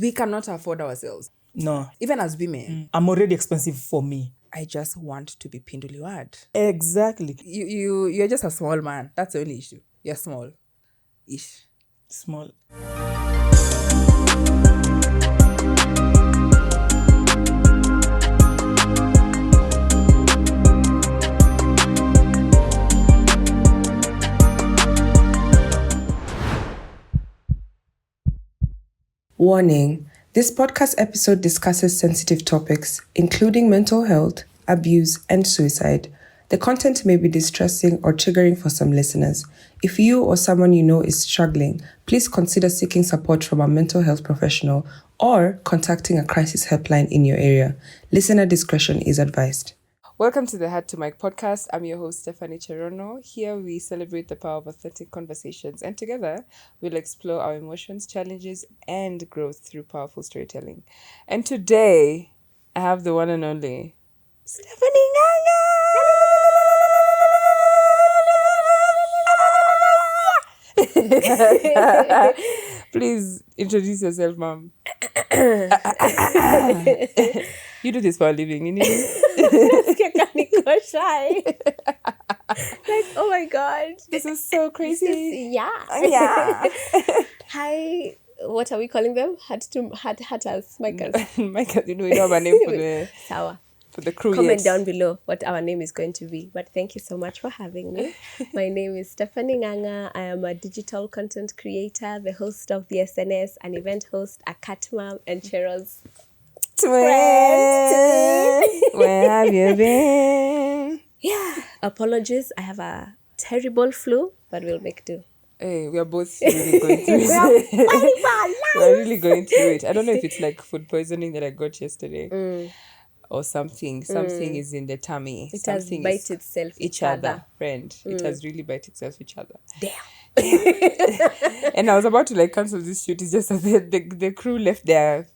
we cannot afford ourselves. No. Even as women. I'm already expensive for me. I just want to be pinduliwad. Exactly. You're just a small man. That's the only issue. You're small-ish. Small. Warning: this podcast episode discusses sensitive topics, including mental health, abuse, and suicide. The content may be distressing or triggering for some listeners. If you or someone you know is struggling, please consider seeking support from a mental health professional or contacting a crisis helpline in your area. Listener discretion is advised. Welcome to the Heart to Mic podcast. I'm your host, Stephanie Cherono. Here we celebrate the power of authentic conversations, and together we'll explore our emotions, challenges, and growth through powerful storytelling. And today, I have the one and only Stephanie Nganga. Please introduce yourself, ma'am. You do this for a living, you need shy. Like, oh my god, this is so crazy. Yeah. Hi, what are we calling them? Hatters, micers. Micah, we don't have a name for the crew. Comment yet. down below what our name is going to be. But thank you so much for having me. My name is Stephanie Nganga. I am a digital content creator, the host of the SNS, an event host, a cat mom, and Cheryl's friend. Where have you been? Yeah. Apologies. I have a terrible flu, but we'll make do. Hey, we are both really going through it. We're really going through it. I don't know if it's like food poisoning that I got yesterday or something. Something is in the tummy. It something has bite itself each other. Friend. It has really bite itself each other. Damn. And I was about to like cancel this shoot. It's just that the crew left their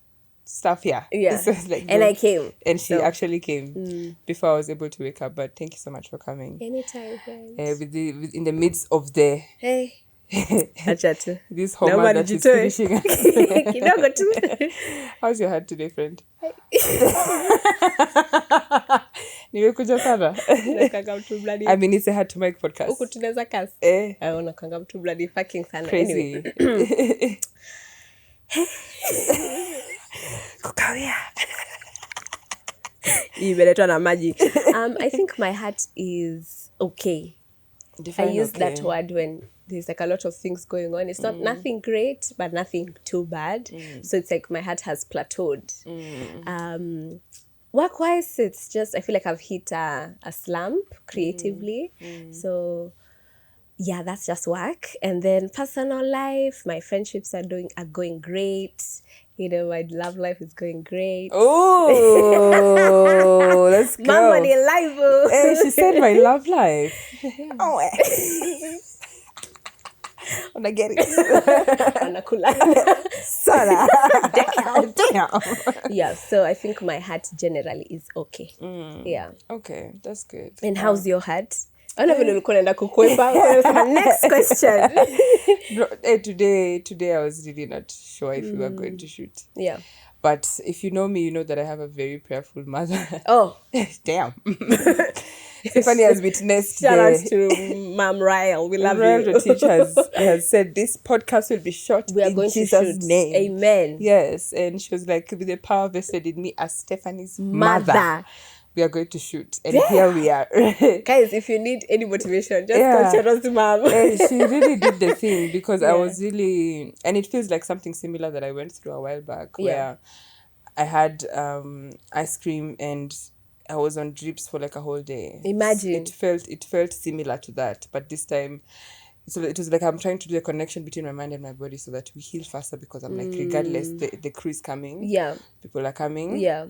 stuff here. Yeah. So it's like, And I came. And she actually came before I was able to wake up. But thank you so much for coming. Anytime, friend. In the midst of the Hey. Achatu. this hormone that is finishing. Kidogo tu. How's your heart today, friend? Nimekuja sana. Nakanga mtu bloody. I mean, it's a Heart to Mic podcast. Huku tunaweza kasi. Aona kanga mtu bloody fucking sana. Crazy. Anyway. Kukawia. Imeletwa na maji. I think my heart is okay. Define I use okay. that word when there's like a lot of things going on. It's not nothing great, but nothing too bad. So it's like my heart has plateaued. Work-wise, it's just, I feel like I've hit a slump creatively. So yeah, that's just work. And then personal life, my friendships are going great. You know, my love life is going great. Oh, let's go. Mama ni live. Hey, she said my love life. Oh, when I get it. Anakula. Sana. Damn. Yeah, so I think my heart generally is okay. Yeah. Okay, that's good. And how's your heart? I don't know if you're going to next question. Hey, today I was really not sure if we were going to shoot. Yeah. But if you know me, you know that I have a very prayerful mother. Oh. Damn. Stephanie has witnessed. Shout out to Mom Ryle. We love you. The teacher has said this podcast will be shot We are in going Jesus' to shoot. name. Amen. Yes. And she was like, with the power vested in me as Stephanie's mother. We are going to shoot. And here we are. Guys, if you need any motivation, just call Cheryl's mom. She really did the thing because I was really... And it feels like something similar that I went through a while back where I had ice cream and I was on drips for like a whole day. Imagine. It felt similar to that. But this time... So it was like I'm trying to do a connection between my mind and my body so that we heal faster because I'm like, regardless, the crew is coming. Yeah. People are coming. Yeah.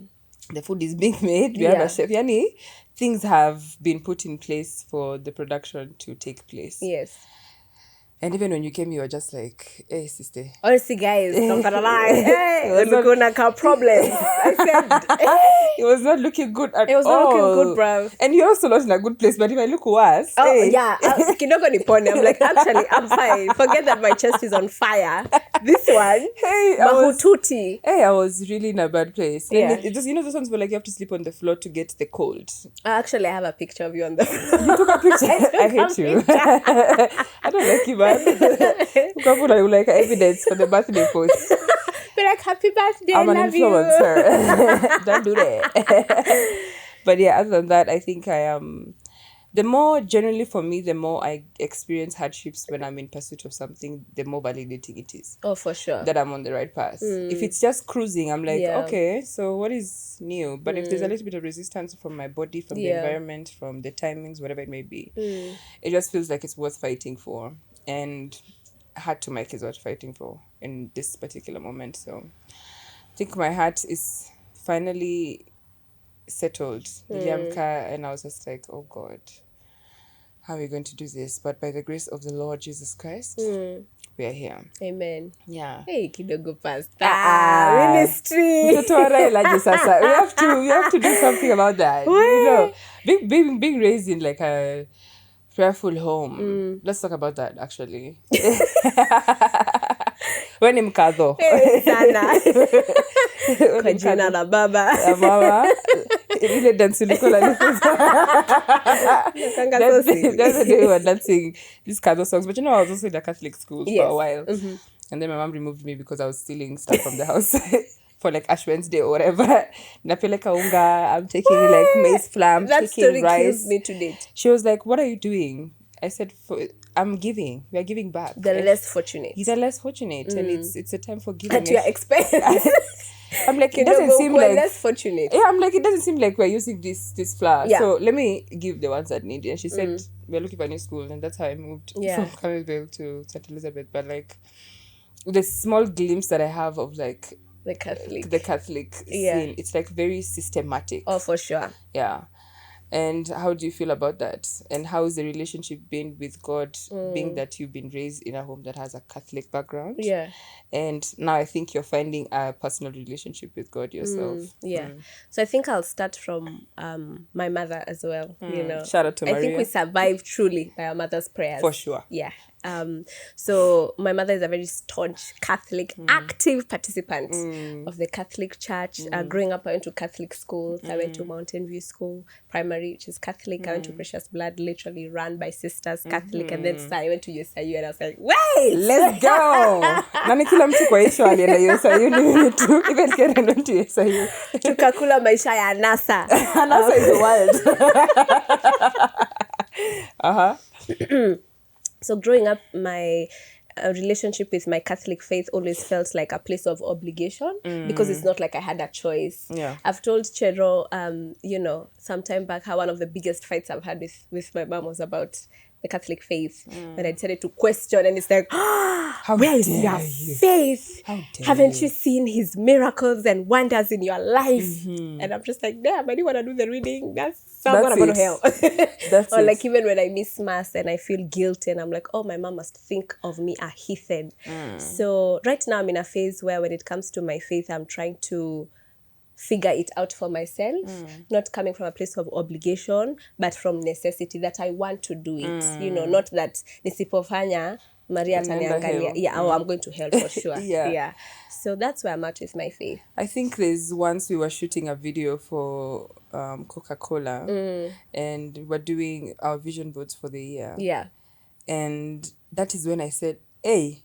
The food is being made. We have a chef. Yani, things have been put in place for the production to take place. Yes. And even when you came, you were just like, hey, sister. Honestly, guys, not gonna lie. Hey, was we're gonna have problems. I said, It was not looking good at all. it was not looking good, bruv. And you're also not in a good place. But if I look worse, Oh, hey. yeah. Kidogo nipone. I'm like, actually, I'm fine. Forget that my chest is on fire. This one, Hey, mahututi. I was really in a bad place. Yeah. And it just, those ones were like, you have to sleep on the floor to get the cold. Actually, I have a picture of you on the floor. You took a picture. I hate you. I don't like you, man. Couple are like evidence for the birthday post. Be like, happy birthday, I'm I an love you. influencer. Don't do that. But yeah, other than that, I think I am. The more, generally for me, the more I experience hardships when I'm in pursuit of something, the more validating it is Oh, for sure. that I'm on the right path. If it's just cruising, I'm like, Yeah. okay, so what is new? But if there's a little bit of resistance from my body, from the Yeah. environment, from the timings, whatever it may be, it just feels like it's worth fighting for. And heart to Mike is worth fighting for in this particular moment. So I think my heart is finally settled. Niliamka, and I was just like, oh God, how are we going to do this? But by the grace of the Lord Jesus Christ, we are here. Amen. Yeah. Hey, kidogo pastor. Ah. Ministry. Mtoto wa Raila aje sasa. We have to do something about that. Being raised in like a prayerful home. Let's talk about that actually. When mkadho. Hey, sana. Kwa jina la baba. Mama, ile dance ulikuwa unanifunza. Nakanga That's sosi. the day we were dancing these Kado songs. But I was also in a Catholic school for Yes. a while. And then my mom removed me because I was stealing stuff from the house for like Ash Wednesday or whatever. Napeleka unga, I'm taking like maize flour, I'm That taking story rice. kills me to date. She was like, what are you doing? I said, I'm giving. We are giving back. The less fortunate. These are less fortunate. And it's a time for giving. At your expense. I'm like, it doesn't seem We're like... less fortunate. Yeah, I'm like, it doesn't seem like we're using this flour. Yeah. So let me give the ones that need it. And she said, we're looking for a new school. And that's how I moved Yeah. from Camelsville to St. Elizabeth. But like, the small glimpse that I have of like The Catholic. the Catholic scene, it's like very systematic. Oh, for sure. Yeah. And how do you feel about that? And how is the relationship been with God, being that you've been raised in a home that has a Catholic background? Yeah. And now I think you're finding a personal relationship with God yourself. Yeah. So I think I'll start from my mother as well. You know, Shout out to I think Maria. we survived truly by our mother's prayers. For sure. Yeah. So my mother is a very staunch Catholic, active participant of the Catholic Church. Growing up, I went to Catholic schools. I went to Mountain View School, primary, which is Catholic. I went to Precious Blood, literally run by sisters, Catholic. And then I went to USIU and I was like, wait! Let's go! Nani kila mtu kwa isho alienda USIU ni mimi tu. Even Karen went to USIU. Tukakula maisha ya NASA. NASA is wild. So growing up, my relationship with my Catholic faith always felt like a place of obligation because it's not like I had a choice. Yeah. I've told Chero, some time back how one of the biggest fights I've had with my mom was about the Catholic faith. When I decided to question, and it's like, where is your faith? Haven't you seen his miracles and wonders in your life? And I'm just like, damn, I didn't want to do the reading. That's I'm gonna go to hell. That's or it. like even when I miss mass and I feel guilty and I'm like, oh, my mom must think of me a heathen. So right now I'm in a phase where when it comes to my faith, I'm trying to figure it out for myself, not coming from a place of obligation, but from necessity that I want to do it. You know, not that nisipofanya Maria ataniangalia. Yeah, oh, I'm going to hell for sure. Yeah. So that's where I'm at with my faith. I think there's once we were shooting a video for Coca-Cola and we were doing our vision boards for the year. Yeah. And that is when I said, hey,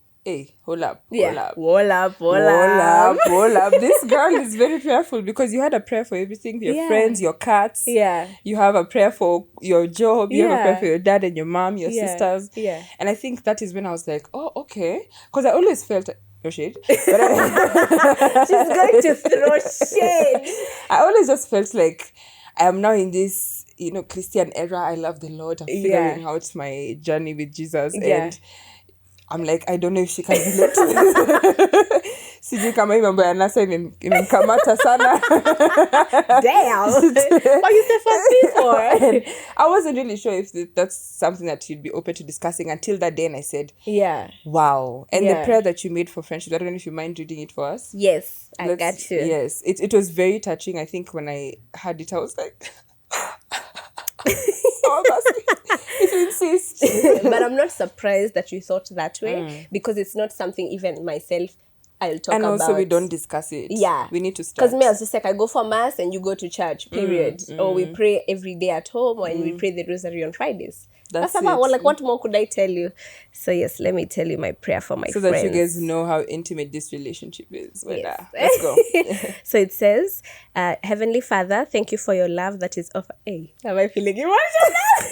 hold up. Wall up. This girl is very prayerful because you had a prayer for everything, your friends, your cats. Yeah. You have a prayer for your job. You have a prayer for your dad and your mom, your Yeah. sisters. Yeah. And I think that is when I was like, oh, okay. Because I always felt... No shade. But She's going to throw shade. I always just felt like I am now in this, Christian era. I love the Lord. I'm figuring out my journey with Jesus. Yeah. And I'm like, I don't know if she can relate. Sijui kama hii mambo ya NASA imemkamata sana. Damn. What you said for before? I wasn't really sure if that's something that you'd be open to discussing until that day, and I said, Yeah. wow. And the Yeah. prayer that you made for friendship, I don't know if you mind reading it for us. Yes, I got you. Yes, it was very touching. I think when I heard it, I was like, oh, if you insist. But I'm not surprised that you thought that way because it's not something even myself I'll talk about. And also we don't discuss it. Yeah. We need to start. Because me, I was just like, I go for mass and you go to church, period. Or we pray every day at home and we pray the rosary on Fridays. That's about, it. well, like, what more could I tell you? So yes, let me tell you my prayer for my so friends. that you guys know how intimate this relationship is. Well, Yes. let's go. So it says, Heavenly Father, thank you for your love that is offered. Hey, am I feeling emotional?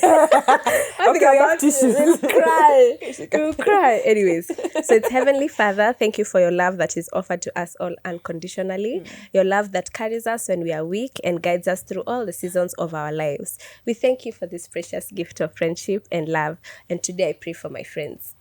I think Okay, I'm we have about to tissues. cry. We'll cry. Anyways, so it's Heavenly Father, thank you for your love that is offered to us all unconditionally. Your love that carries us when we are weak and guides us through all the seasons of our lives. We thank you for this precious gift of friendship and love. And today I pray for my friends.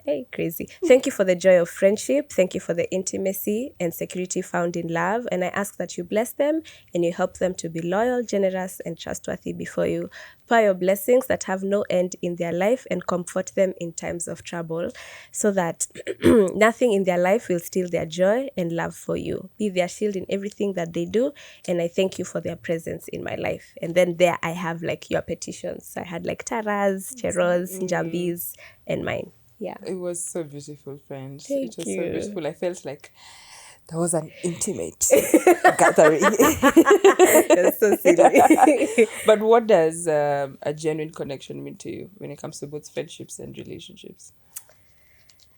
Hey, crazy. Thank you for the joy of friendship. Thank you for the intimacy and security found in love. And I ask that you bless them and you help them to be loyal, generous, and trustworthy before you. Pour your blessings that have no end in their life and comfort them in times of trouble so that nothing in their life will steal their joy and love for you. Be their shield in everything that they do. And I thank you for their presence in my life. And then there I have like your petitions. So I had like Taras, Cheros, Njambis, and mine. Yeah. It was so beautiful, friend. Thank It was you. so beautiful. I felt like there was an intimate gathering. That's so silly. But what does a genuine connection mean to you when it comes to both friendships and relationships?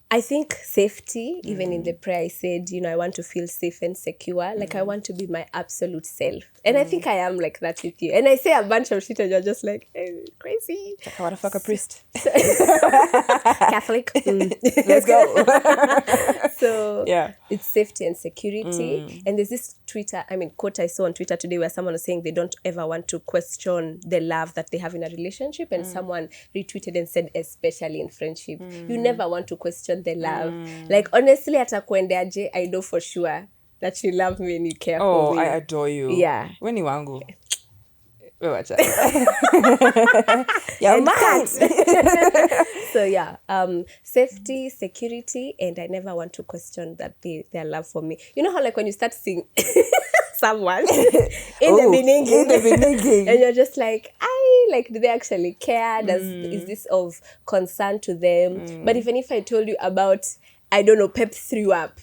I think safety, even in the prayer I said, I want to feel safe and secure. Like I want to be my absolute self. And I think I am like that with you. And I say a bunch of shit and you're just like, hey, crazy. Like, I want to fuck a priest. Catholic. Let's go. So Yeah. it's safety and security. And there's this quote I saw on Twitter today where someone was saying they don't ever want to question the love that they have in a relationship. And someone retweeted and said, especially in friendship, you never want to question the love. Like, honestly, atakuendeaje, I know for sure that you love me and you care for me. I adore you. Yeah. Weni wangu. Wewe acha. You're mad. So yeah, safety, security, and I never want to question that their love for me. You know how like when you start seeing someone in the beginning, and you're just like, do they actually care? Is this of concern to them? But even if I told you about, I don't know, Pep threw up,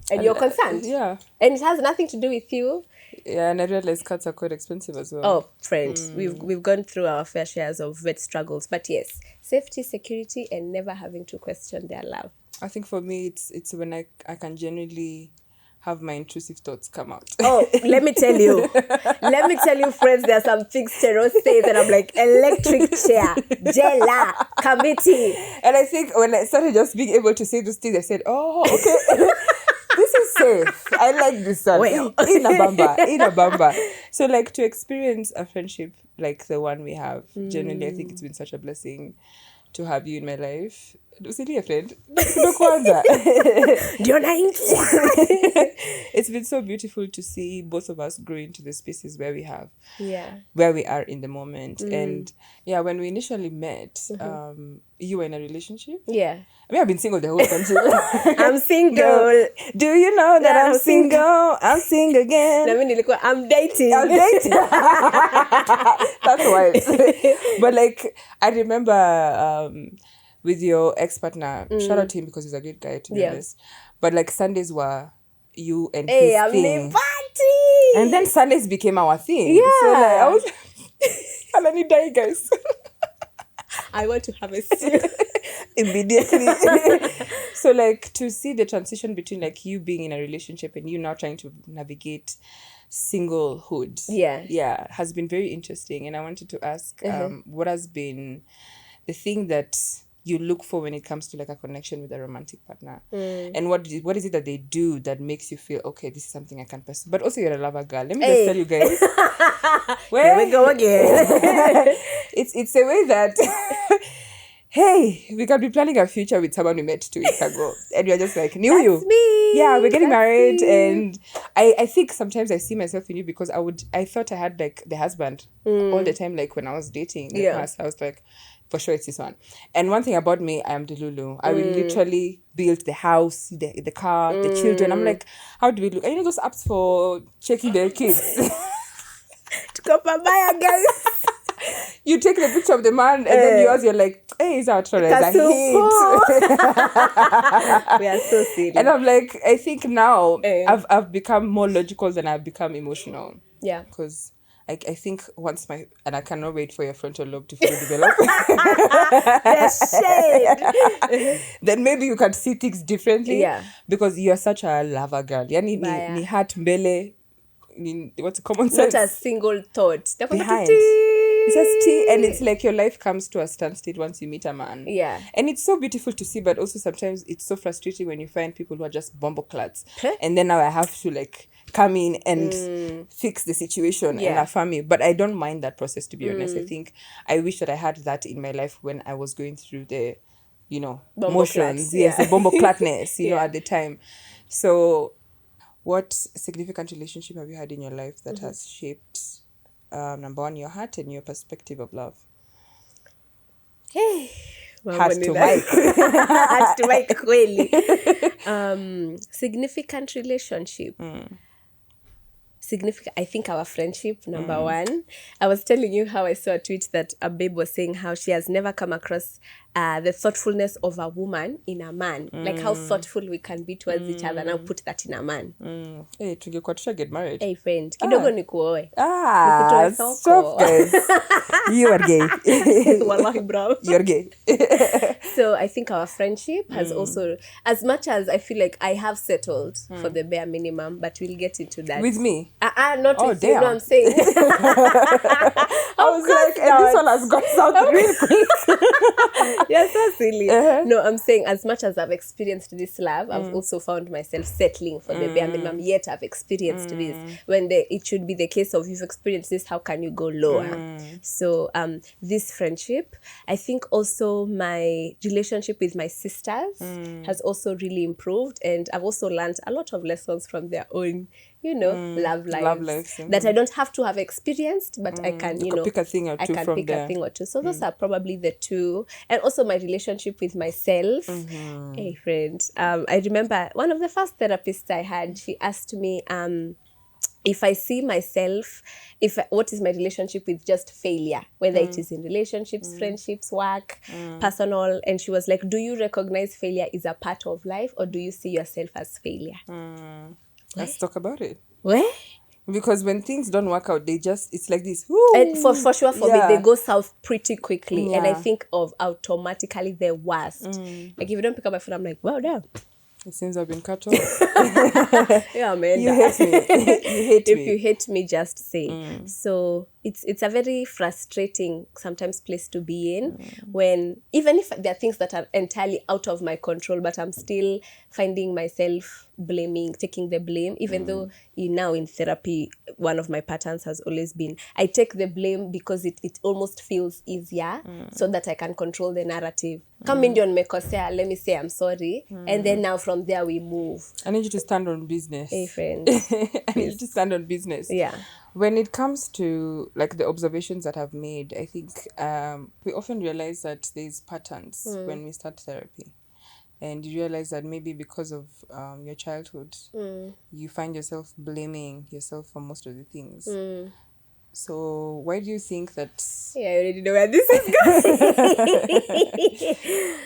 and you're concerned, Yeah. and it has nothing to do with you. Yeah, and I realized cats are quite expensive as well. Oh, friend, we've gone through our fair shares of vet struggles, but yes, safety, security, and never having to question their love. I think for me, it's when I can genuinely have my intrusive thoughts come out. Oh, let me tell you, friends, there are some things Cheros says that I'm like, electric chair, jela, committee. And I think when I started just being able to say those things, I said, oh, okay. This is safe. I like this one. Well. In a bamba. So like to experience a friendship like the one we have, genuinely, I think it's been such a blessing to have you in my life. Usilie friend. Ndo kwanza. It's been so beautiful to see both of us grow into the spaces where we have. Yeah. Where we are in the moment. And yeah, when we initially met, you were in a relationship. Yeah. I mean, I've been single the whole time. I'm single. Do you know that I'm single? I'm single again. I'm dating. I'm dating. That's why. But like, I remember with your ex-partner, shout out to him because he's a great guy, to be honest. But like Sundays were you and his thing. Party. And then Sundays became our thing. Yeah. So like, I was and then he died, guys. I want to have a sip. Immediately. So like to see the transition between like you being in a relationship and you now trying to navigate singlehood has been very interesting. And I wanted to ask what has been the thing that you look for when it comes to like a connection with a romantic partner, and what is it that they do that makes you feel okay, this is something I can pursue? But also you're a lover girl. Let me just tell you guys. Here we go again. It's a way that hey, we can be planning a future with someone we met 2 weeks ago. And you're just like, knew That's you. me. Yeah, we're getting That's married. me. And I think sometimes I see myself in you because I thought I had like the husband all the time, like when I was dating in the Yeah. past. I was like, for sure it's this one. And one thing about me, I am Delulu. I will literally build the house, the car, the children. I'm like, how do we look? And you know those apps for checking their kids? Tuko pabaya, guys. You take the picture of the man and then you're like, hey, is our Torres a hit? We are so silly. And I'm like, I think now I've become more logical than I've become emotional. Yeah. Because I think and I cannot wait for your frontal lobe to fully develop. Then maybe you can see things differently. Yeah. Because you're such a lover girl. Yani ni heart mbele, what's a common sense? Not a single thought. Behind. It's just tea, and it's like your life comes to a standstill once you meet a man. Yeah. And it's so beautiful to see, but also sometimes it's so frustrating when you find people who are just bumbleclats. Huh? And then now I have to like come in and fix the situation and affirm you. But I don't mind that process, to be honest. I think I wish that I had that in my life when I was going through the, motions. Yes, the bumbleclatness, know, at the time. So what significant relationship have you had in your life that has shaped number one, your heart and your perspective of love? Hey, heart to mic. Heart to mic, kweli. Significant relationship. I think our friendship, number one. I was telling you how I saw a tweet that a babe was saying how she has never come across the thoughtfulness of a woman in a man. Like how thoughtful we can be towards each other. Now put that in a man. Hey, tungekuwa tusha get married. Hey friend, kidogo nikuoe. Stop guys. You are gay. Wallahi bro. You're gay. So I think our friendship has also, as much as I feel like I have settled for the bare minimum, but we'll get into that. With me? Not with damn. you, know what I'm saying? I was like, and this one has gone south real quick. You're so silly. No, I'm saying as much as I've experienced this love, I've also found myself settling for the bare minimum, yet I've experienced this. When it should be the case of you've experienced this, how can you go lower? So this friendship, I think also my relationship with my sisters has also really improved, and I've also learned a lot of lessons from their own love lives that I don't have to have experienced, but I can, pick a thing or two from there. a thing or two. So those are probably the two. And also my relationship with myself. Hey, friend. I remember one of the first therapists I had, she asked me, if I see myself, what is my relationship with just failure, whether it is in relationships, friendships, work, personal. And she was like, do you recognize failure is a part of life, or do you see yourself as failure? Let's talk about it. Where? Because when things don't work out, it's like this. And for sure, for me, they go south pretty quickly. Yeah. And I think of automatically the worst. Like if you don't pick up my phone, I'm like, wow, damn. It seems I've been cut off. Yeah, man. You hate me. You hate me. If you hate me, just say. So it's a very frustrating sometimes place to be in when, even if there are things that are entirely out of my control, but I'm still finding myself taking the blame, even though now in therapy, one of my patterns has always been, I take the blame because it almost feels easier so that I can control the narrative. Come in, let me say I'm sorry. And then now from there we move. I need you to stand on business. Hey, friend. I need you to stand on business. Yeah. When it comes to like the observations that I've made, I think we often realize that there's patterns when we start therapy. And you realize that maybe because of your childhood, you find yourself blaming yourself for most of the things. So why do you think that... Yeah, I already know where this is going.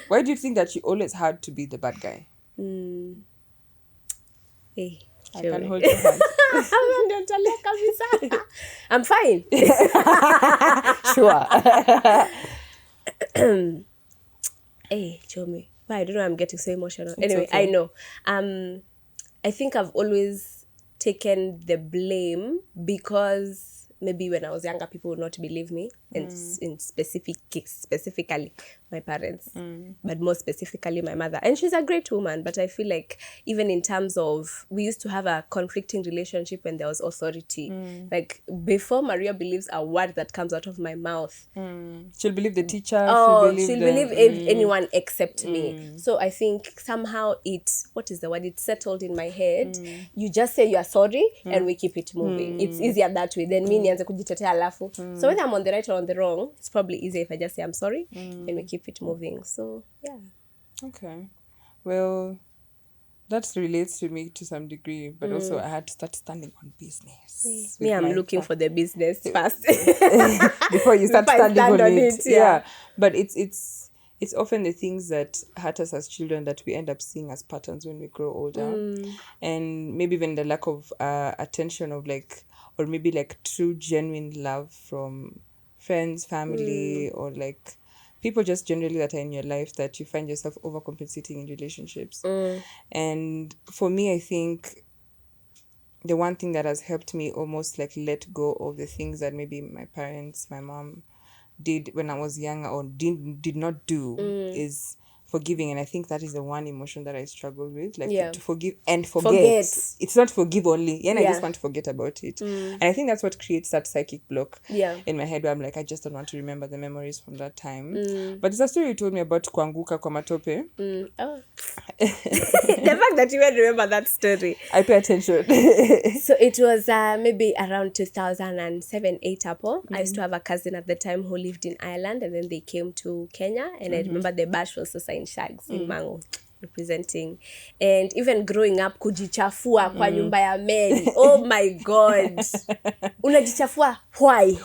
Why do you think that you always had to be the bad guy? Hey, I can hold your hand. I'm fine. Sure. Hey, Chomi. I don't know, I'm getting so emotional. It's Anyway, okay. I know. I think I've always taken the blame because maybe when I was younger, people would not believe me, and in specifically my parents, but more specifically my mother. And she's a great woman, but I feel like even in terms of, we used to have a conflicting relationship when there was authority. Like before Maria believes a word that comes out of my mouth, She'll believe the teacher. she'll She'll believe anyone except me. So I think somehow it's settled in my head. You just say you are sorry and we keep it moving. It's easier that way than me nianze kujitetea alafu. So whether I'm on the right or on the wrong, it's probably easier if I just say I'm sorry and we keep it moving. So yeah. Okay. Well, that relates to me to some degree, but also I had to start standing on business. Me, I'm looking for the business first. Before you start Before I standing stand on on it. it, yeah. But it's often the things that hurt us as children that we end up seeing as patterns when we grow older. And maybe even the lack of attention of like, or maybe like true genuine love from friends, family, or like people just generally that are in your life, that you find yourself overcompensating in relationships. And for me, I think the one thing that has helped me almost like let go of the things that maybe my parents, my mom did when I was younger or did not do is forgiving. And I think that is the one emotion that I struggle with, like to forgive and forget. It's not forgive only, and I just want to forget about it. And I think that's what creates that psychic block in my head, where I'm like, I just don't want to remember the memories from that time. But it's a story you told me about kuanguka kwa matope. Oh. The fact that you even remember that story, I pay attention. So it was maybe around 2007-8 Apple. I used to have a cousin at the time who lived in Ireland, and then they came to Kenya, and I remember the bash was also in Shags in Mango representing. And even growing up, kujichafua kwa nyumba ya Mary. Oh my God. Unajichafua. Why?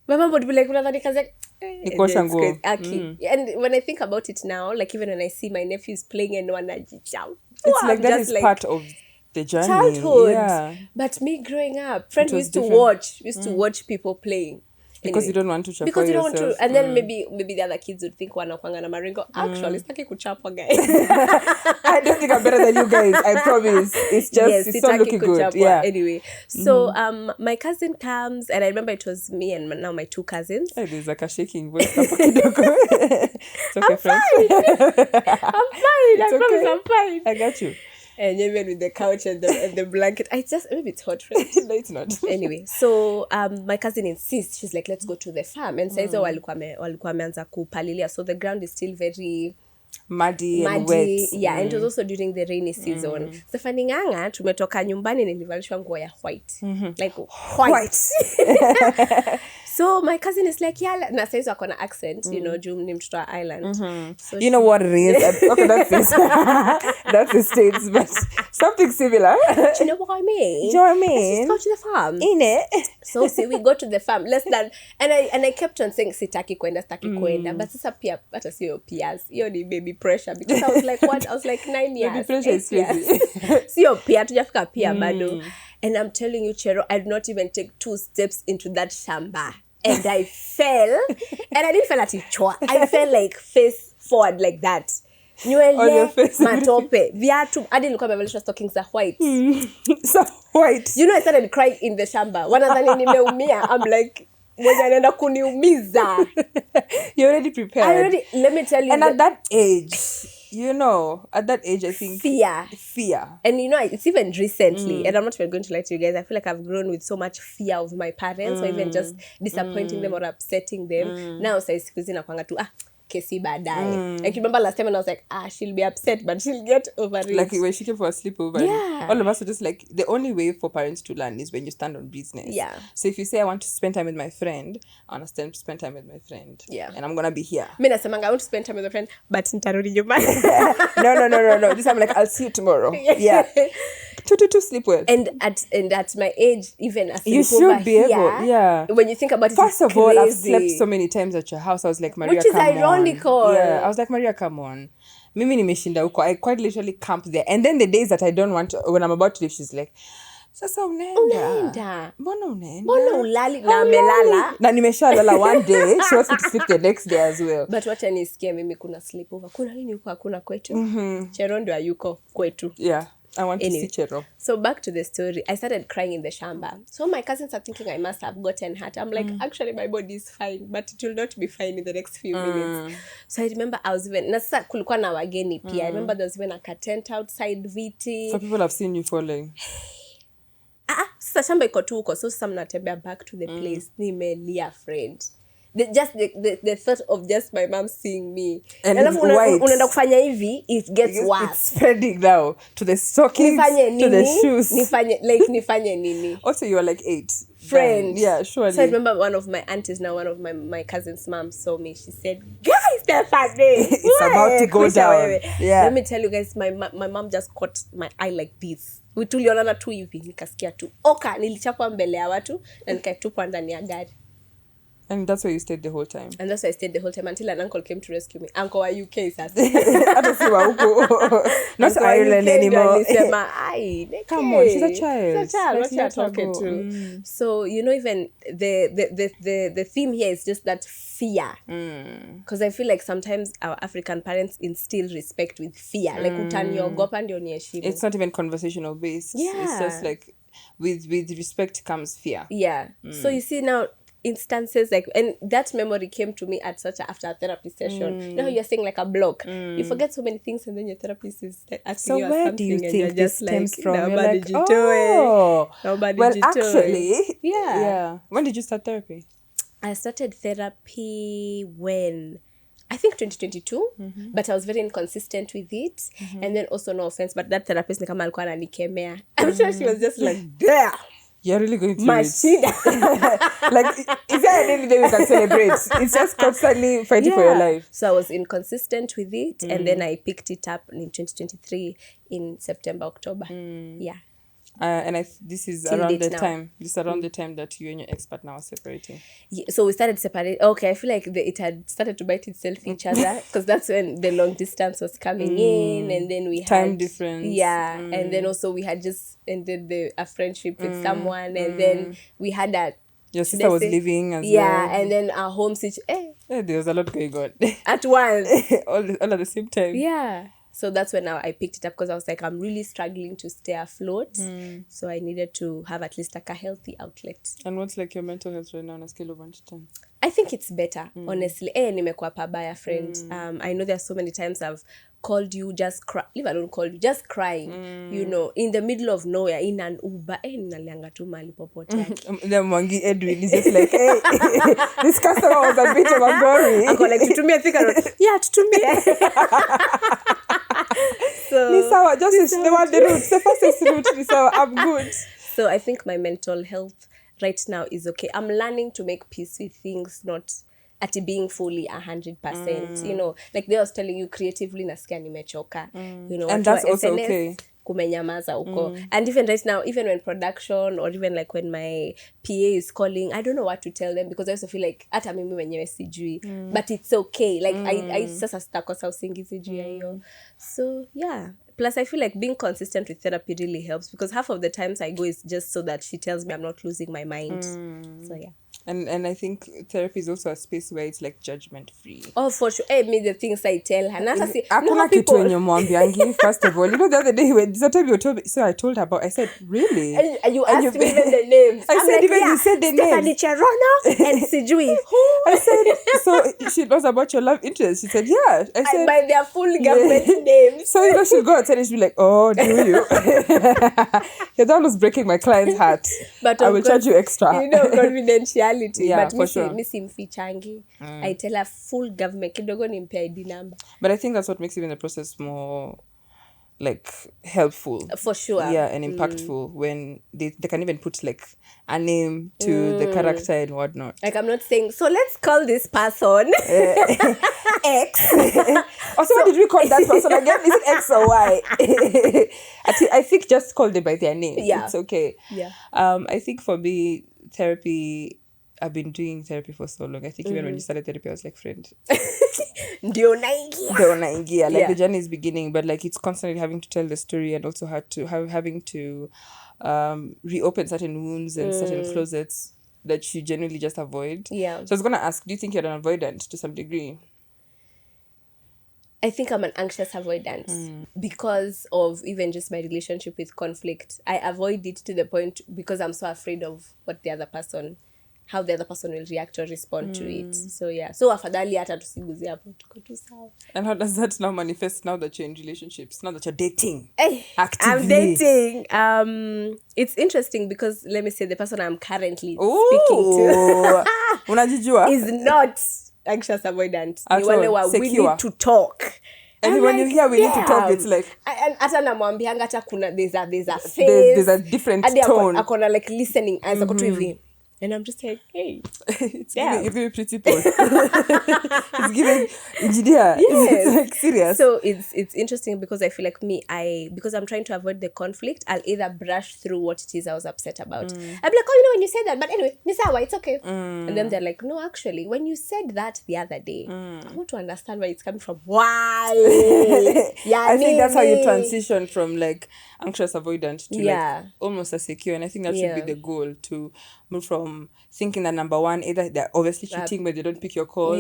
My mom would be like, unadhani kazi and when I think about it now, like even when I see my nephews playing and wanajichafua, it's like that is like part of the journey. Childhood. Yeah. But me growing up, friends used to watch people playing. Because you don't want to chapa because you don't yourself. want to, and then maybe the other kids would think wanakwanga na maringo. Actually, sitaki kuchapwa, guys. I don't think I'm better than you guys. I promise. It's just it's not looking good. Yeah. Anyway, so my cousin comes, and I remember it was me and now my two cousins. Hey, there's like a shaking voice. It's okay, friends. I'm fine. I promise I'm fine. I got you. And even with the couch and the blanket, maybe it's hot, right? No, it's not. Anyway, so my cousin insists. She's like, let's go to the farm. And says, walikuwa wameanza kupalilia. So the ground is still very muddy and wet. Yeah, and it was also during the rainy season. Stefani nganga, tumetoka nyumbani nilivalishwa nguo ya white. Like white. So my cousin is like, yeah, na saizo akona accent, you know, juu ni mtoto wa island. So you know what it is? Okay, that's the States, but something similar. Do you know what I mean? Do you know what I mean? Let's just go to the farm. In it. So see, we go to the farm. Less than, and I kept on saying sitaki kwenda. But sasa pia hata sio pias. Hiyo ni baby pressure, because I was like, what? I was like 9 years. Baby pressure is crazy. Sio pia, tujafika pia bado. And I'm telling you, Chero, I did not even take 2 steps into that shamba. And I fell. And I didn't fall at ichwa. I fell like face forward like that. Nywele, matope. Viatu. I didn't look at my stockings are white. So white. You know, I started crying in the shamba. Wanadhani nimeumia. I'm like, mwenye anaenda kuniumiza. You're already prepared. Let me tell you. And at that age, you know, I think fear. And you know, it's even recently, and I'm not even going to lie to you guys, I feel like I've grown with so much fear of my parents, or even just disappointing them or upsetting them. Now, siku hizi nakwanga tu, kesi baadaye. Like, remember last time when I was like, she'll be upset, but she'll get over it. Like when she came for a sleepover, yeah. All of us were just like, the only way for parents to learn is when you stand on business. Yeah. So if you say, I want to spend time with my friend, I want to spend time with my friend. Yeah. And I'm going to be here. Mimi nasemanga, I want to spend time with a friend, but nitarudi nyumbani. No. This I'm like, I'll see you tomorrow. Yeah. To sleep well. And at my age, even as you should be able, yeah. When you think about it, first of all, I've slept so many times at your house. I was like, Maria, which is come ironical. On. Yeah, I was like, Maria, come on. Mimi nimeshinda huko. I quite literally camp there. And then the days that I don't want to, when I'm about to leave, she's like, sasa unaenda. Mbona ulali na amelala. Na nimeshalala one day. She wants me to sleep the next day as well. But wacha nisikie mimi kuna sleepover. Kuna nini huko hakuna kwetu? Chero ndio hayuko kwetu. Yeah. I want to Anyway, see Chero. so back to the story. I started crying in the shamba. So my cousins are thinking I must have gotten hurt. I'm like, actually, my body is fine, but it will not be fine in the next few minutes. So I remember I was even, na sasa kulikuwa na wageni pia. I remember there was even a tent outside viti. So people have seen you falling. Sasa shamba iko tu huko. So sasa mnatembea back to the place. Nimelia, friend. The thought of just my mom seeing me. And Alafu white. unaenda kufanya hivi, it gets worse. It's spreading now to the stockings, to the shoes. Nifanye nini. Also, you were like 8. Friend. Yeah, surely. So I remember one of my aunties, now one of my cousin's mom saw me. She said, guys, Stephanie, it's about to go down. Yeah. Let me tell you guys, my mom just caught my eye like this. Tulionana tu hivi, nikasikia tu. Oka, nilichapwa mbele ya watu, na nikatupwa ndani ya gari. And that's where you stayed the whole time. And that's why I stayed the whole time until an uncle came to rescue me. Uncle wa UK sasa. Not Ireland anymore. Come on, she's a child. She's a child. What you are talking to? So, you know, even the theme here is just that fear. Because I feel like sometimes our African parents instill respect with fear. Like utaniogopa ndio niheshimu. It's not even conversational based. Yeah. It's just like with respect comes fear. Yeah. So you see now, instances like, and that memory came to me after a therapy session. You know how you're saying like a block, you forget so many things, and then your therapist is asking you where something, do you and think you're just this stems like, from? You're nobody like, jitoe. Actually, yeah. When did you start therapy? I started therapy when I think 2022, but I was very inconsistent with it. And then also, no offense, but that therapist ni kama alikuwa ananikemea. I'm sure she was just like, there. You're really going through Machine. Like, is there any day we can celebrate? It's just constantly fighting for your life. So I was inconsistent with it, and then I picked it up in 2023 in September, October. Yeah. And this is Till around date the now. time. This is around the time that you and your ex-partner were separating. Yeah, so we started separating. Okay, I feel like it had started to bite itself each other, because that's when the long distance was coming in, and then we had time difference. Yeah, and then also we had just ended a friendship with someone, and then we had that. Your sister was leaving as well. Yeah, and then our home situation. There was a lot going on. At once. all at the same time. Yeah. So that's when I picked it up, because I was like, I'm really struggling to stay afloat. So I needed to have at least like a healthy outlet. And what's like your mental health right now on a scale of 1 to 10? I think it's better, honestly. Nimekuwa pabaya, friend. I know there's so many times I've called you, just cry. Leave alone call you, just crying. You know, in the middle of nowhere, in an Uber. Nalianga tu mali popote. Then Mwangi Edwin is just like, hey, this customer was a bit of a gory. I go like, tutumie thika road. Yeah, tutumie. So, Nisawa, just the one the route. The fastest route, Nisawa, I'm good. So I think my mental health right now is okay. I'm learning to make peace with things, not at being fully 100%. You know, like they was telling you, creatively nasikia nimechoka. You know, and that's also okay. Kumenyamaza huko. And even right now, even when production, or even like when my PA is calling, I don't know what to tell them, because I also feel like hata mimi mwenyewe sijui, but it's okay. Like I sasa sitakosa usingizi juu ya hiyo. So yeah, plus I feel like being consistent with therapy really helps, because half of the times I go is just so that she tells me I'm not losing my mind. So yeah. And I think therapy is also a space where it's like judgment free. Oh, for sure. Me the things I tell her. Hakuna kitu yenye mwambiangi. First of all, you know the other day when sometimes you told me, so I told her about, I said, really? And you asked me even the names. I said, like, even you said the names. Stephanie Cherono and Sijui. I said, so she knows about your love interest. She said, yeah. I said, by their full government names. So, you know, she'll go outside and she'll be like, oh, do you? Yeah, that was breaking my client's heart. But I will charge you extra. You know, confidentiality. Yeah, but for sure. Mfichangi. I tell her full government. Kidogo nimpe ID number. But I think that's what makes even the process more like helpful. For sure. Yeah, and impactful when they can even put like a name to the character and whatnot. Like I'm not saying, so let's call this person X. Also, what did we call that person again? Is it X or Y? I think just call them by their name. Yeah. It's okay. Yeah. I think for me, therapy, I've been doing therapy for so long. I think even when you started therapy, I was like, friend. Ndio naingia. Like the journey is beginning, but like it's constantly having to tell the story, and also having to reopen certain wounds and certain closets that you generally just avoid. Yeah. So I was gonna ask, do you think you're an avoidant to some degree? I think I'm an anxious avoidant because of even just my relationship with conflict. I avoid it to the point because I'm so afraid of how the other person will react or respond to it. So yeah. So afadhali hata tusiguzie hapo, tuko tu sawa. And how does that now manifest now that you're in relationships, now that you're dating? Hey, Actively. I'm dating. It's interesting because let me say the person I'm currently speaking to unajijua is not anxious avoidant. At Ni wale all. wa, we Secure. need to talk. And I'm when you hear we need to talk, damn. it's like and hata namwambianga hata kuna there's a face. there's a different Hadi tone. akona like listening eyes ako tu hivi. And I'm just like, hey. It's damn. giving principal. It's giving engineer. Yes. It's like serious. So it's interesting because I feel like because I'm trying to avoid the conflict, I'll either brush through what it is I was upset about. I'll be like, oh, when you said that, but anyway, ni sawa, it's okay. And then they're like, no, actually, when you said that the other day, I want to understand where it's coming from. Why? I think that's how you transition from like anxious avoidant to like almost a secure. And I think that should be the goal, to move from thinking that number one, either they're obviously cheating but they don't pick your call,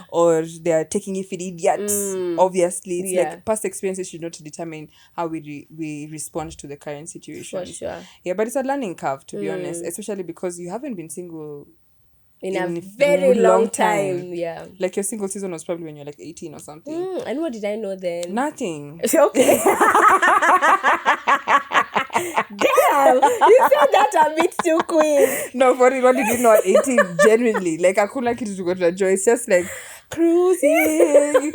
or they're taking you for the idiots. Obviously, it's like past experiences should not determine how we respond to the current situation. For sure. Yeah, but it's a learning curve, to be honest, especially because you haven't been single in a very long time. Yeah. Like your single season was probably when you're like 18 or something. And what did I know then? Nothing. Okay. Damn, you said that a bit too quick. No, for real, what did you know at 18? Genuinely. Like, I couldn't like it to go to enjoy. It's just like cruising.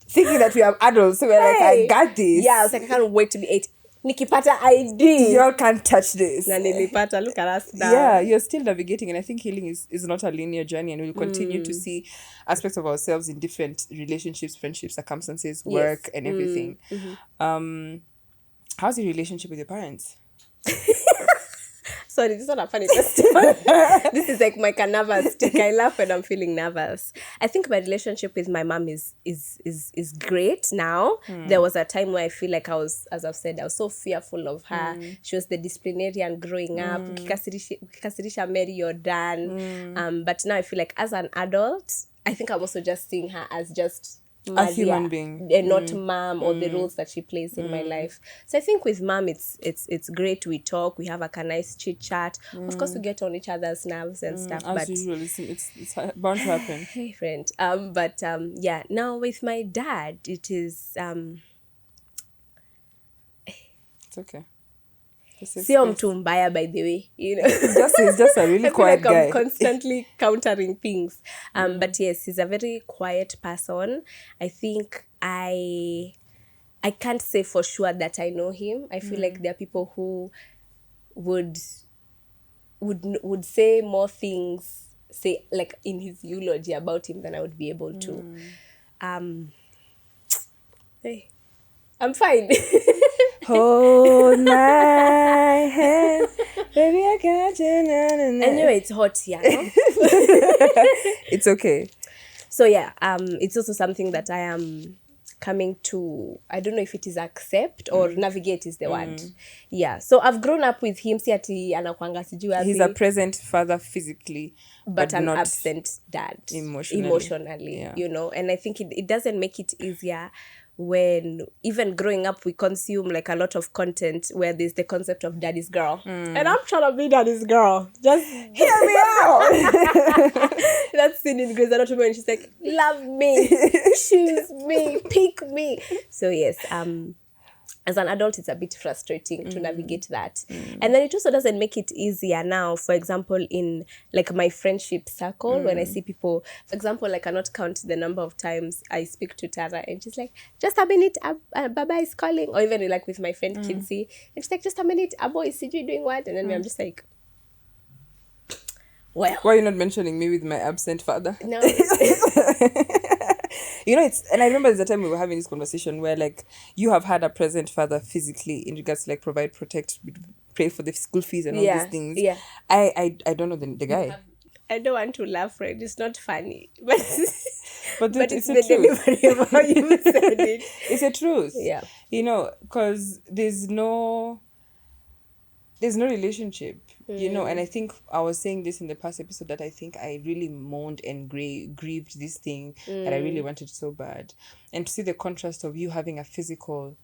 Thinking that we are adults. So we're like, I got this. Yeah, I was like, I can't wait to be 8. Nikipata ID. Y'all can't touch this. Na nilipata, look at us now. Yeah, you're still navigating. And I think healing is not a linear journey. And we'll continue to see aspects of ourselves in different relationships, friendships, circumstances, work, and everything. How's your relationship with your parents? Sorry, this is not a funny question. This is like my nervous stick. I laugh when I'm feeling nervous. I think my relationship with my mom is great now. There was a time where I feel like I was, as I've said, I was so fearful of her. She was the disciplinarian growing up. Ukikasirisha Mary, you're done. But now I feel like as an adult, I think I'm also just seeing her as just a human being and not mom or the roles that she plays in my life. So I think with mom it's great. We talk, we have a nice chit chat. Of course we get on each other's nerves and stuff, as but usual, it's bound to happen. Hey friend. Yeah, now with my dad it is it's okay. Sio mtu mbaya, by the way, you know. He's just a really quiet guy. I'm constantly countering things. But yes, he's a very quiet person. I think I can't say for sure that I know him. I feel like there are people who would say more things, say like in his eulogy about him, than I would be able to. Hey, I'm fine. Hold my hand, baby, I got you. Na, na, na. Anyway, it's hot here. No? It's okay. So yeah, it's also something that I am coming to, I don't know if it is accept or navigate is the word. Yeah. So I've grown up with him. Si ati anakuanga sijui wapi. He's a present father physically, but an not absent dad emotionally, yeah. You know. And I think it doesn't make it easier when even growing up we consume like a lot of content where there's the concept of daddy's girl, and I'm trying to be daddy's girl. Just hear me out. That scene in Grey's Anatomy when she's like, love me, choose me, pick me. So yes, as an adult, it's a bit frustrating to navigate that. And then it also doesn't make it easier now. For example, in like my friendship circle, when I see people, for example, I cannot count the number of times I speak to Tara and she's like, just a minute, Baba is calling. Or even like with my friend Kinsey, and she's like, just a minute, Abo is CG doing what? And then I'm just like, well. Why are you not mentioning me with my absent father? No. You know, and I remember there's a time we were having this conversation where like you have had a present father physically in regards to like provide, protect, pay for the school fees and all these things. Yeah. I don't know the guy. I don't want to laugh, right? It's not funny. But it's the delivery of how you said it. It's a truth. Yeah. You know, because there's no there's no relationship, and I think I was saying this in the past episode that I think I really mourned and grieved this thing that I really wanted so bad. And to see the contrast of you having a physically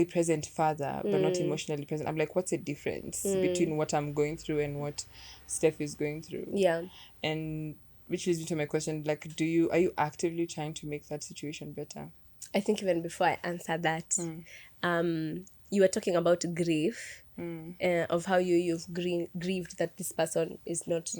present father but not emotionally present, I'm like, what's the difference between what I'm going through and what Steph is going through? Yeah. And which leads me to my question, like, are you actively trying to make that situation better? I think even before I answer that, you were talking about grief, of how you've grieved that this person is not,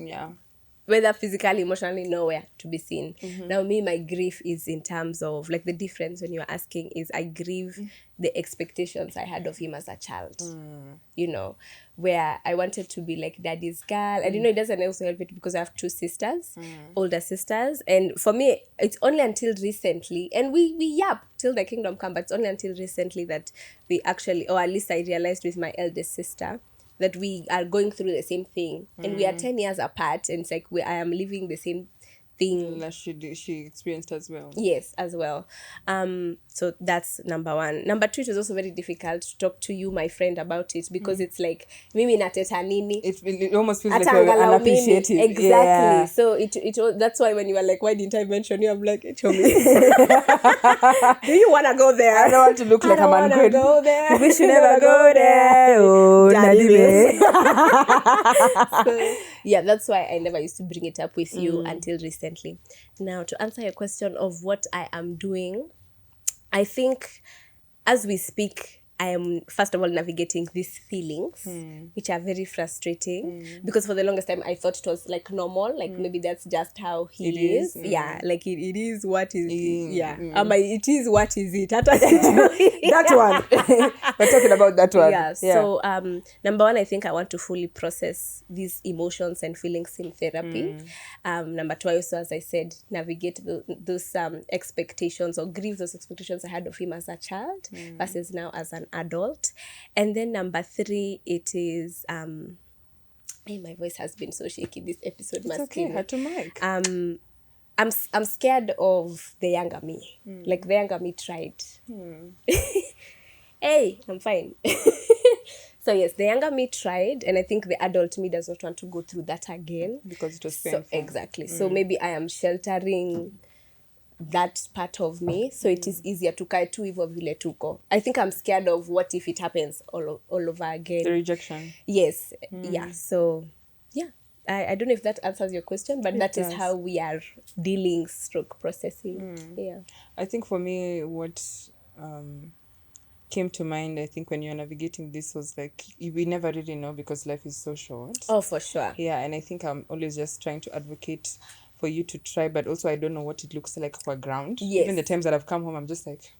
whether physically, emotionally, nowhere to be seen. Now, my grief is in terms of, like, the difference when you're asking is I grieve the expectations I had of him as a child, where I wanted to be like daddy's girl. And, it doesn't also help it because I have 2 sisters, older sisters. And for me, it's only until recently, and we yap till the kingdom come, but it's only until recently that we actually, or at least I realized with my eldest sister, that we are going through the same thing, and we are 10 years apart, and it's like I am living the same thing that she experienced as well. Yes, as well. So that's number 1. Number 2, it was also very difficult to talk to you, my friend, about it, because it's like mimi nateta nini. It almost feels like Hata you're angalau mimi. unappreciative. Exactly. Yeah. So that's why when you were like, why didn't I mention you? I'm like, show me. Do you want to go there? I don't want to look like I'm ungrateful. Go there. We should never go there. Oh, Daddy. Nadibe. So, yeah, that's why I never used to bring it up with you until recently. Now, to answer your question of what I am doing, I think as we speak, I am, first of all, navigating these feelings, which are very frustrating, because for the longest time, I thought it was like normal, like maybe that's just how he is. Yeah, like it is what is, it is what is it. That one. We're talking about that one. Yeah, so number 1, I think I want to fully process these emotions and feelings in therapy. Number 2, I also, as I said, navigate those expectations or grieve those expectations I had of him as a child versus now as an adult. And then number 3, it is my voice has been so shaky this episode. It's okay, had to mic. I'm scared of the younger me. Like the younger me tried. Hey, I'm fine. So yes, the younger me tried, and I think the adult me does not want to go through that again. Because it was painful. So, exactly. So maybe I am sheltering that part of me, so it is easier to kai tu hivyo vile tuko. I think I'm scared of what if it happens all over again. The rejection. Yes. Yeah. So yeah. I don't know if that answers your question, but that is how we are dealing / processing. Yeah. I think for me, what came to mind, I think when you're navigating this, was like, we never really know because life is so short. Oh, for sure. Yeah, and I think I'm always just trying to advocate for you to try, but also I don't know what it looks like for ground. Yes. Even the times that I've come home, I'm just like,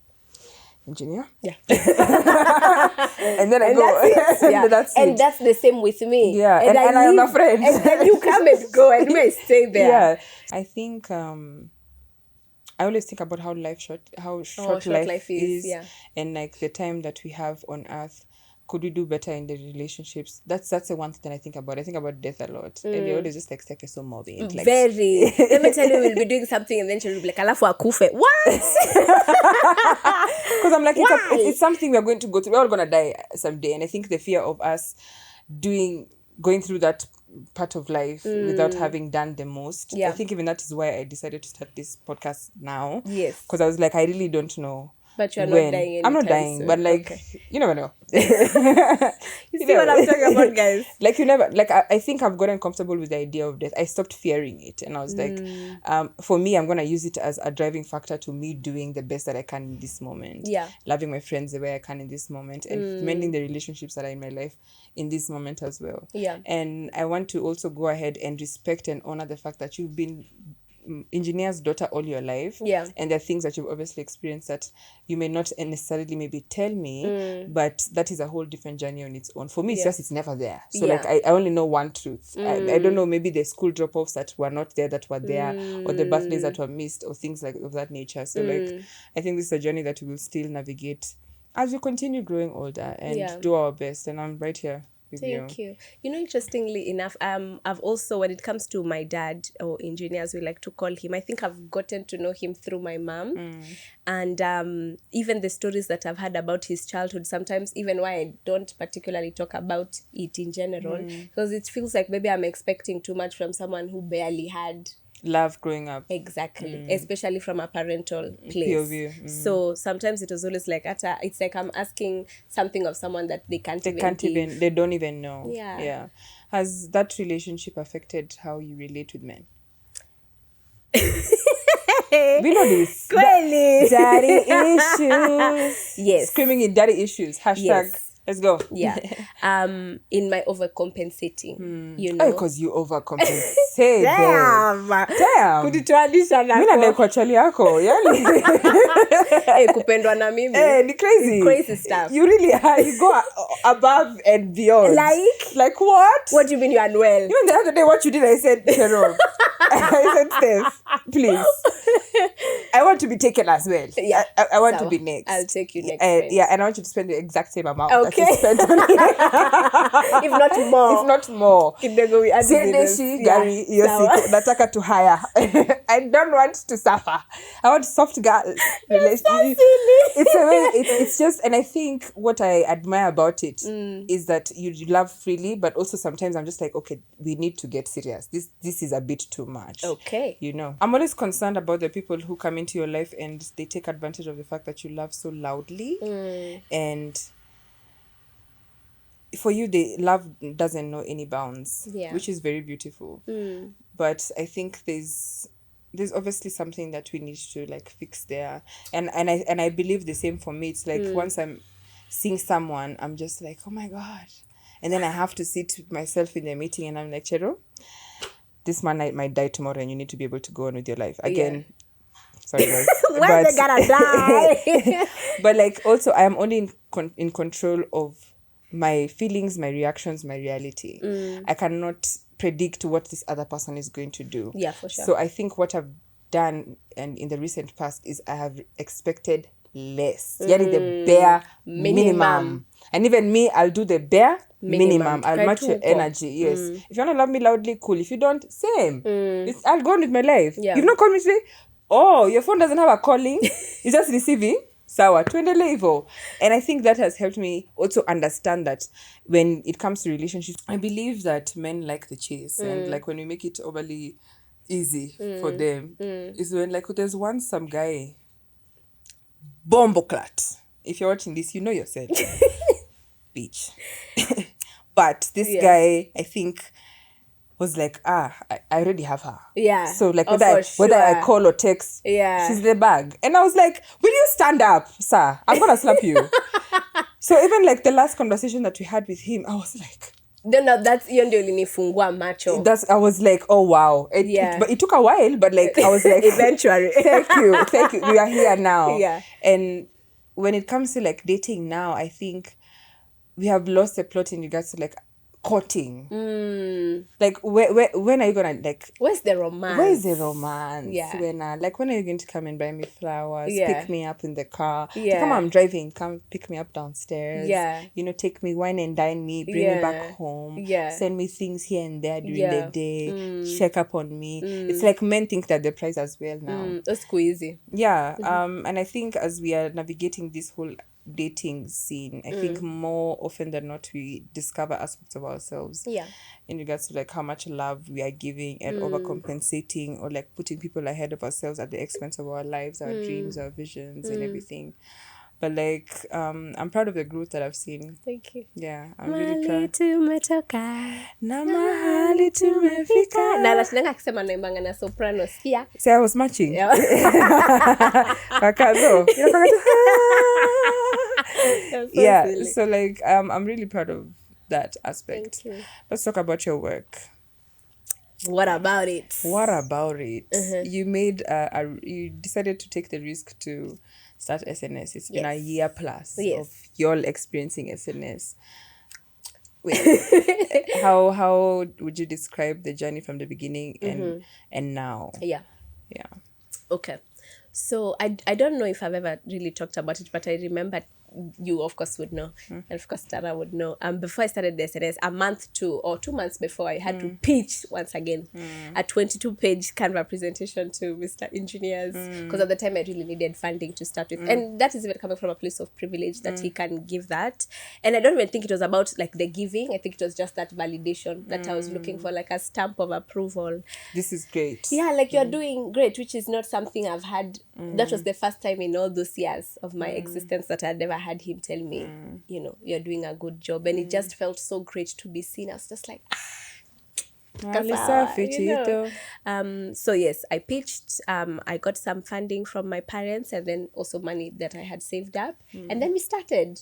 engineer? Yeah. And then I go. That's it. Yeah. That's and it. that's the same with me. Yeah, and I'm afraid. And then you come and go and we stay there. Yeah. I think I always think about how short life is, and like the time that we have on earth. Could we do better in the relationships? That's the one thing that I think about. I think about death a lot. And you're always just like so morbid. Like, very. Let me tell you, we'll be doing something and then she'll be like, alafu akufe. What? Because I'm like, it's something we're going to go through. We're all going to die someday. And I think the fear of us going through that part of life without having done the most. I think even that is why I decided to start this podcast now. Yes. Because I was like, I really don't know. But you're not dying. I'm not dying, soon. But like, you never know. You see what I'm talking about, guys? Like you never, like I think I've gotten comfortable with the idea of death. I stopped fearing it, and I was like, for me, I'm gonna use it as a driving factor to me doing the best that I can in this moment. Yeah, loving my friends the way I can in this moment, and mending the relationships that are in my life in this moment as well. Yeah, and I want to also go ahead and respect and honor the fact that you've been engineer's daughter all your life, and there are things that you've obviously experienced that you may not necessarily maybe tell me, but that is a whole different journey on its own. For me, it's just, it's never there. So like I only know one truth. I don't know, maybe the school drop-offs that were not there that were there, or the birthdays that were missed, or things like of that nature. So like I think this is a journey that we will still navigate as we continue growing older and do our best. And I'm right here. with Thank you. You know, interestingly enough, I've also, when it comes to my dad, or engineer as we like to call him, I think I've gotten to know him through my mom. And even the stories that I've had about his childhood, sometimes even why I don't particularly talk about it in general, because it feels like maybe I'm expecting too much from someone who barely had Love growing up. exactly, especially from a parental place. POV. So sometimes it was always like it's like I'm asking something of someone that they can't give. They don't even know. Yeah. Has that relationship affected how you relate with men? We know this. Kweli. Daddy issues. Yes. Screaming in daddy issues. Hashtag. Yes. Let's go. Yeah. In my overcompensating, you Oh, know. because you overcompensate. Damn. Damn. Kujitoanisha Mimi nako. nadai kwa chali yako. Yani. Kupendwa na mimi. Ni crazy. It's crazy stuff. You really are. You go above and beyond. Like what? What do you mean you're unwell? Even the other day, what you did, I said, Cheryl. I said, Steph, please. I want to be taken as well. Yeah. I want to be next. I'll take you next. Friend. Yeah, and I want you to spend the exact same amount Okay. that you spent on me. If not more. If not more. Kidogo we add Sendeshi gari hiyo siku nataka to hire. I don't want to suffer. I want soft girl relationship. It's just, and I think what I admire about it is that you love freely, but also sometimes I'm just like, okay, we need to get serious. This is a bit too much. Okay. You know, I'm always concerned about the people who come into your life and they take advantage of the fact that you love so loudly, and for you, the love doesn't know any bounds, which is very beautiful. But I think there's obviously something that we need to like fix there, and I believe the same for me. It's like once I'm seeing someone, I'm just like, oh my god, and then I have to sit with myself in the meeting, and I'm like, Chero, this man might die tomorrow, and you need to be able to go on with your life again. Sorry, guys. When they gonna die? But like, also, I am only in control of my feelings, my reactions, my reality. I cannot predict what this other person is going to do. Yeah, for sure. So I think what I've done, and in the recent past, is I have expected less. Yani the bare minimum. And even me, I'll do the bare minimum. I'll match your energy. Yes. If you want to love me loudly, cool. If you don't, same. I'll go on with my life. Yeah. You've not called me today? Oh, your phone doesn't have a calling. It's just receiving. Sawa, tuendele hivo. And I think that has helped me also understand that when it comes to relationships, I believe that men like the chase. And like when we make it overly easy for them, is when like there's once some guy, bomboclat. If you're watching this, you know yourself. Bitch. But this guy, I think, was like, I already have her. Yeah. So like whether I call or text, she's the bag. And I was like, will you stand up, sir? I'm gonna slap you. So even like the last conversation that we had with him, I was like, no, that's hiyo ndio ilinifungua macho. I was like, oh wow. But it took a while, but like I was like, eventually. Thank you. We are here now. Yeah. And when it comes to like dating now, I think we have lost the plot in regards to like courting. Like when are you gonna like, where's the romance? Yeah. When are you going to come and buy me flowers, pick me up in the car? Come on, I'm driving, come pick me up downstairs. You know, take me, wine and dine me, bring me back home, send me things here and there during the day, check up on me. It's like men think that the price as well now. That's easy. And I think as we are navigating this whole dating scene, I think more often than not we discover aspects of ourselves in regards to like how much love we are giving and overcompensating, or like putting people ahead of ourselves at the expense of our lives, our dreams, our visions and everything. But like I'm proud of the growth that I've seen. Thank you. I'm really proud. Tumetoka Na mahali tumefika. na nashinanga akisema naimbanga na soprano sikia. See, I was matching. So like I'm really proud of that aspect. Thank you. Let's talk about your work. What about it? You made you decided to take the risk to start SNS. It's been a year plus of y'all experiencing SNS. Wait, how would you describe the journey from the beginning and now? Okay. So I don't know if I've ever really talked about it, but I remember you of course would know, and of course Tara would know. Before I started the SNS, a month to or 2 months before, I had to pitch once again a 22-page Canva presentation to Mr. Engineers, because at the time I really needed funding to start with, and that is even coming from a place of privilege that he can give that. And I don't even think it was about like the giving. I think it was just that validation that I was looking for, like a stamp of approval. This is great. Yeah, like you're doing great, which is not something I've had. That was the first time in all those years of my existence that I'd never had him tell me, you know, you're doing a good job. And it just felt so great to be seen. I was just like, so yes, I pitched. I got some funding from my parents, and then also money that I had saved up, and then we started.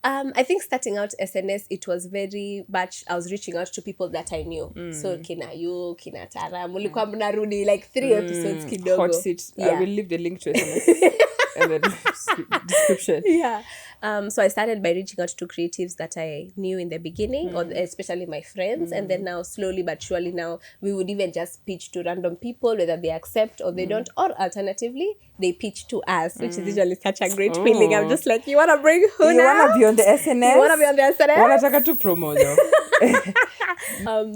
I think starting out SNS, it was very much I was reaching out to people that I knew. So kina you, kina Tara, mulikuwa mnarudi like 3 episodes kidogo. Hot seat. I Yeah. will leave the link to SMS in the description. Yeah. So I started by reaching out to creatives that I knew in the beginning, or especially my friends, and then now slowly but surely now we would even just pitch to random people, whether they accept or they don't, or alternatively they pitch to us, which is usually such a great feeling. I'm just like, you want to bring who You now? want to be on the SNS? You want to be on the SNS? Wanataka tu promo though.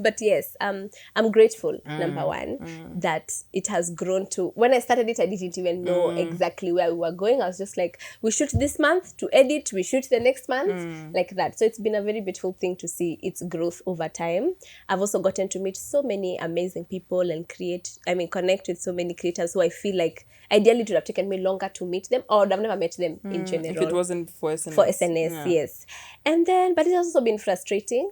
But yes, I'm grateful, number one, that it has grown to, when I started it, I didn't even know exactly where we were going. I was just like, we shoot this month to edit, we shoot the next month, like that. So it's been a very beautiful thing to see its growth over time. I've also gotten to meet so many amazing people and connect with so many creators who I feel like ideally it would have taken me longer to meet them, or I've never met them in general. If it wasn't for SNS. For SNS, yes. And then, but it's also been frustrating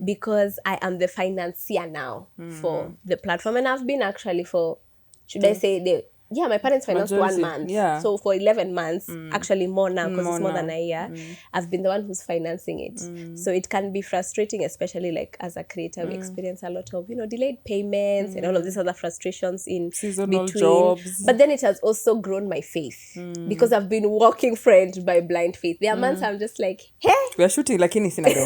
because I am the financier now for the platform. And I've been actually for, should I say, my parents financed 1 month. Yeah. So for 11 months, actually more now because it's more than a year, I've been the one who's financing it. So it can be frustrating, especially like as a creator, we experience a lot of, delayed payments and all of these other frustrations in Seasonal between. jobs. But then it has also grown my faith because I've been walking friend by blind faith. There are months I'm just like, hey, We're shooting like in Sinado.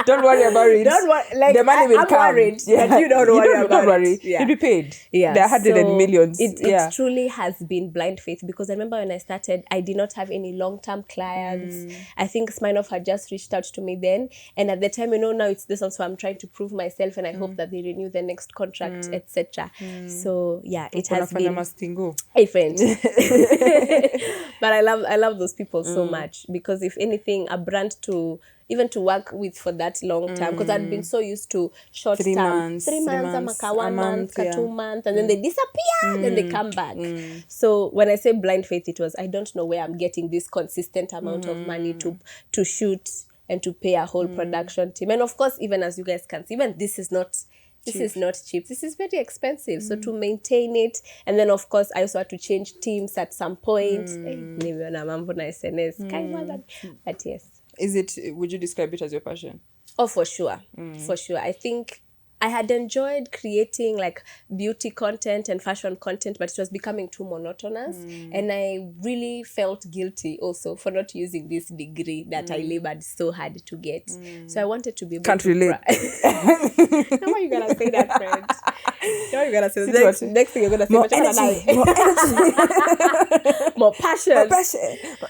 Don't worry about it. don't worry. Like, the money will I'm come. worried, but you don't worry about don't worry. it. Yeah. You'll be paid. Yeah, There are 100 and millions. It truly has been blind faith, because I remember when I started, I did not have any long-term clients. I think Smirnoff had just reached out to me then, and at the time, now it's this also I'm trying to prove myself, and I hope that they renew the next contract, etc. So yeah, it has been a friend. But I love those people so much, because if anything, a brand to work with for that long time, because I'd been so used to short 3 term, months, 3 months, a 1 month, a 2 months, and then they disappear, then they come back. So when I say blind faith, it was I don't know where I'm getting this consistent amount of money to shoot and to pay a whole production team. And of course, even as you guys can see, even this is not cheap. This is very expensive. So to maintain it, and then of course I also had to change teams at some point. But yes. Would you describe it as your passion? Oh, for sure. For sure. I think I had enjoyed creating like beauty content and fashion content, but it was becoming too monotonous. And I really felt guilty also for not using this degree that I labored so hard to get. So I wanted to be able Can't to relate. Now why are you going to say that, friend? Now you're going to say next thing you're going to say, More energy. more passion. More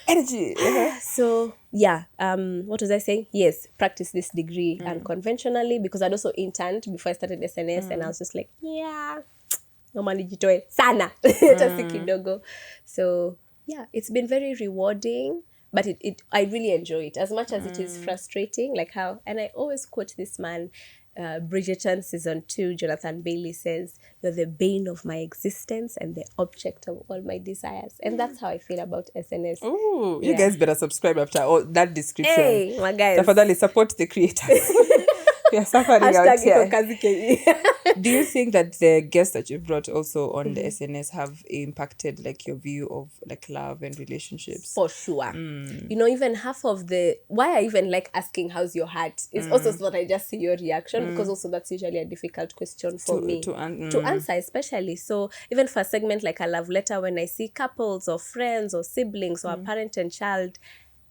energy. So yeah, what was I saying? Yes, practice this degree unconventionally, because I'd also interned before I started SNS, and I was just like, yeah, normally jitoe sana, just kidogo. So yeah, it's been very rewarding, but I really enjoy it as much as it is frustrating. Like how, and I always quote this man, Bridgerton season 2, Jonathan Bailey says, "You're the bane of my existence and the object of all my desires." And that's how I feel about SNS. Ooh, you guys better subscribe after all that description. Hey, my guys. Tafadhali support the creators. We are suffering out here. Do you think that the guests that you brought also on the SNS have impacted like your view of like love and relationships? For sure. Even half of why I even like asking how's your heart is also so that I just see your reaction, because also that's usually a difficult question for me to answer, especially. So even for a segment like a love letter, when I see couples or friends or siblings or a parent and child,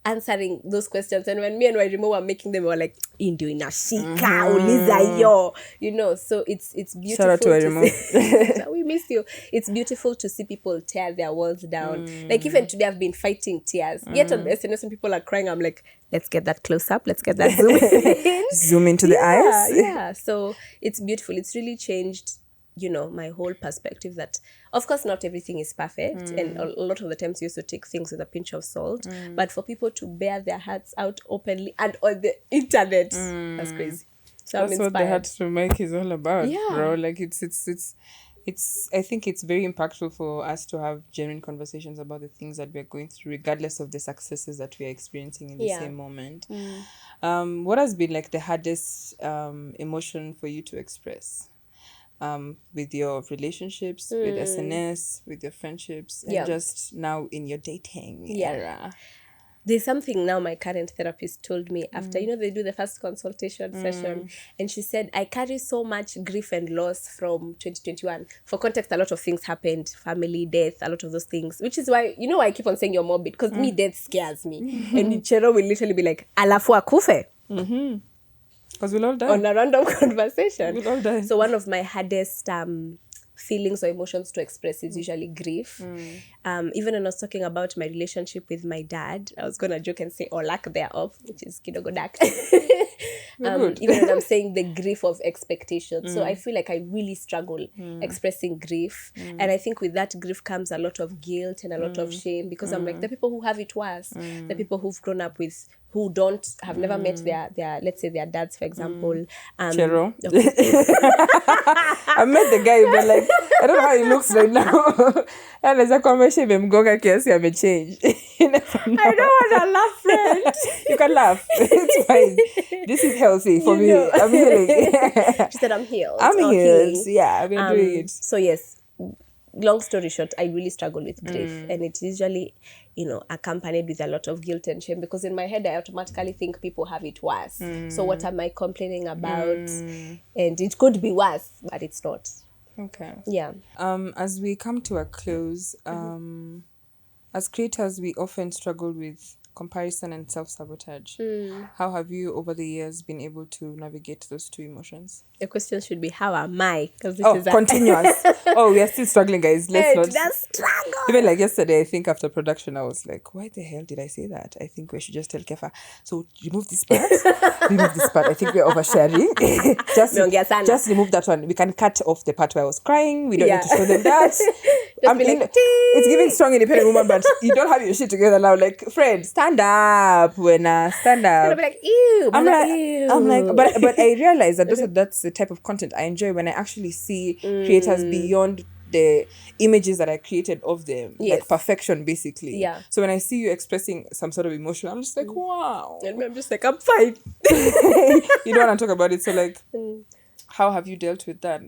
answering those questions. And when me and Wairimo were making them, we were like, Indio inashika, uliza yo. You know, so it's beautiful. Shout out to Wairimo. See, we miss you. It's beautiful to see people tear their walls down. Like even today I've been fighting tears. Yet on SNS when people are crying, I'm like, let's get that close up. Let's get that zoom in. Zoom into the eyes. Yeah. So it's beautiful. It's really changed, you know, my whole perspective that, of course, not everything is perfect. And a lot of the times you also take things with a pinch of salt. But for people to bear their hearts out openly and on the internet, that's crazy. So That's I'm what the inspired. Heart to Make is all about, Yeah. bro. Like it's I think it's very impactful for us to have genuine conversations about the things that we're going through, regardless of the successes that we are experiencing in the same moment. What has been like the hardest emotion for you to express? With your relationships, with SNS, with your friendships, and just now in your dating era. There's something now my current therapist told me after, you know, they do the first consultation session. And she said, I carry so much grief and loss from 2021. For context, a lot of things happened. Family, death, a lot of those things. Which is why, you know why I keep on saying you're morbid? Because me, death scares me. And Chero will literally be like, alafu akufe. Because we'll all die. On a random conversation. We'll all die. So one of my hardest feelings or emotions to express is usually grief. Even when I was talking about my relationship with my dad, I was gonna joke and say or lack thereof, which is kidogo dark. Even when I'm saying the grief of expectation. So I feel like I really struggle expressing grief. And I think with that grief comes a lot of guilt and a lot of shame, because I'm like, the people who have it worse, the people who've grown up with, who have never met their let's say their dads, for example. Chero. I met the guy, but like, I don't know how he looks right now. And as a conversation, mgonga kiasi amechange. I don't want to laugh, friend. You can laugh. It's fine. This is healthy for me. know. I'm healing. She said I'm healed. I'm or healed. healing. Yeah, I've been doing it. So yes, long story short, I really struggle with grief, and it's usually, you know, accompanied with a lot of guilt and shame, because in my head I automatically think people have it worse. So what am I complaining about? And it could be worse, but it's not. Okay. Yeah. As we come to a close, as creators, we often struggle with comparison and self-sabotage. How have you, over the years, been able to navigate those two emotions? The question should be, how am I? Because this Oh, is continuous. Oh, we are still struggling, guys. Let's not. That's struggle. Even like yesterday, I think after production, I was like, why the hell did I say that? I think we should just tell Kefa. So remove this part. Remove this part. I think we're oversharing. Meongea sana. just remove that one. We can cut off the part where I was crying. We don't need to show them that. Be like, It's giving strong independent woman, but you don't have your shit together now. Like, friend, stand up. Stand I'll up. be like, ew. I'm like, but I realize that that's the type of content I enjoy, when I actually see creators beyond the images that I created of them, Yes. like perfection, basically. Yeah. So when I see you expressing some sort of emotion, I'm just like, wow. And I'm just like, I'm fine. You don't want to talk about it. So like, how have you dealt with that?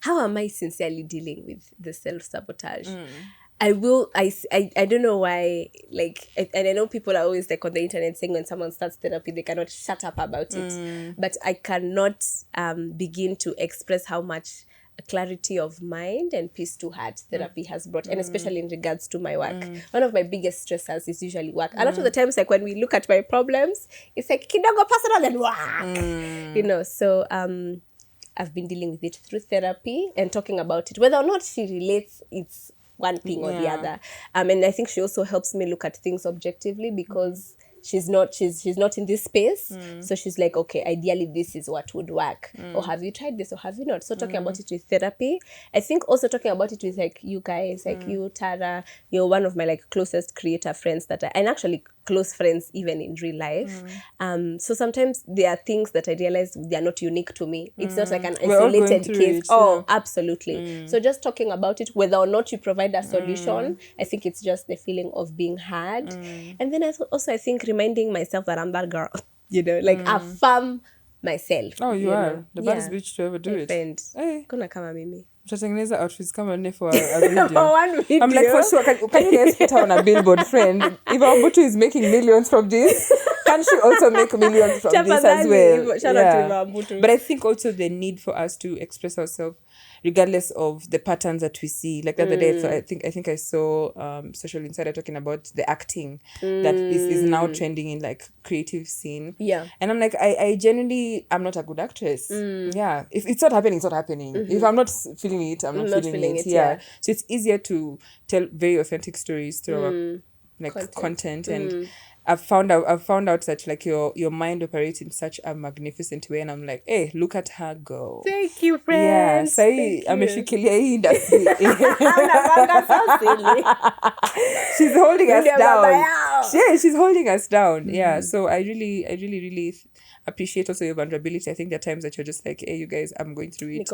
How am I sincerely dealing with the self-sabotage? I don't know why, like, and I know people are always like on the internet saying when someone starts therapy, they cannot shut up about it. But I cannot begin to express how much clarity of mind and peace to heart therapy has brought, and especially in regards to my work. One of my biggest stressors is usually work. A lot of the times, like when we look at my problems, it's like kidogo personal and work, you know. So I've been dealing with it through therapy and talking about it. Whether or not she relates, it's one thing or the other. And I think she also helps me look at things objectively, because she's not in this space. So she's like, okay, ideally this is what would work. Or have you tried this, or have you not? So talking about it with therapy. I think also talking about it with like you guys, like you, Tara, you're one of my like closest creator friends and actually close friends even in real life. So sometimes there are things that I realize they are not unique to me. It's not like an We're all going isolated through case. it, Oh, absolutely. So just talking about it, whether or not you provide a solution, I think it's just the feeling of being heard. And then I think reminding myself that I'm that girl, you know, like affirm myself. Oh, you are know? the baddest bitch to ever do it. Friend. Hey, Kuna kama mimi. tutatengeneza outfits kama nne for a video. One video. I'm like, for sure, can you guys put her on a billboard, friend? If our Butu is making millions from this, can she also make millions from this as well? Shout out to Mambutu. But I think also the need for us to express ourselves regardless of the patterns that we see. Like the other day, so I think I saw Social Insider talking about the acting that is now trending in like creative scene. Yeah. And I'm like, I genuinely, I'm not a good actress. Yeah. If it's not happening, it's not happening. If I'm not feeling it, I'm not feeling it. Yeah. So it's easier to tell very authentic stories through our like content. And I've found out that like your mind operates in such a magnificent way, and I'm like, hey, look at her go. Thank you, friend. Yeah, say ameshikilia hii industry. So silly. She's holding us down. Yeah. Yeah, she's holding us down. Yeah, so I really appreciate also your vulnerability. I think there are times that you're just like, hey, you guys, I'm going through it.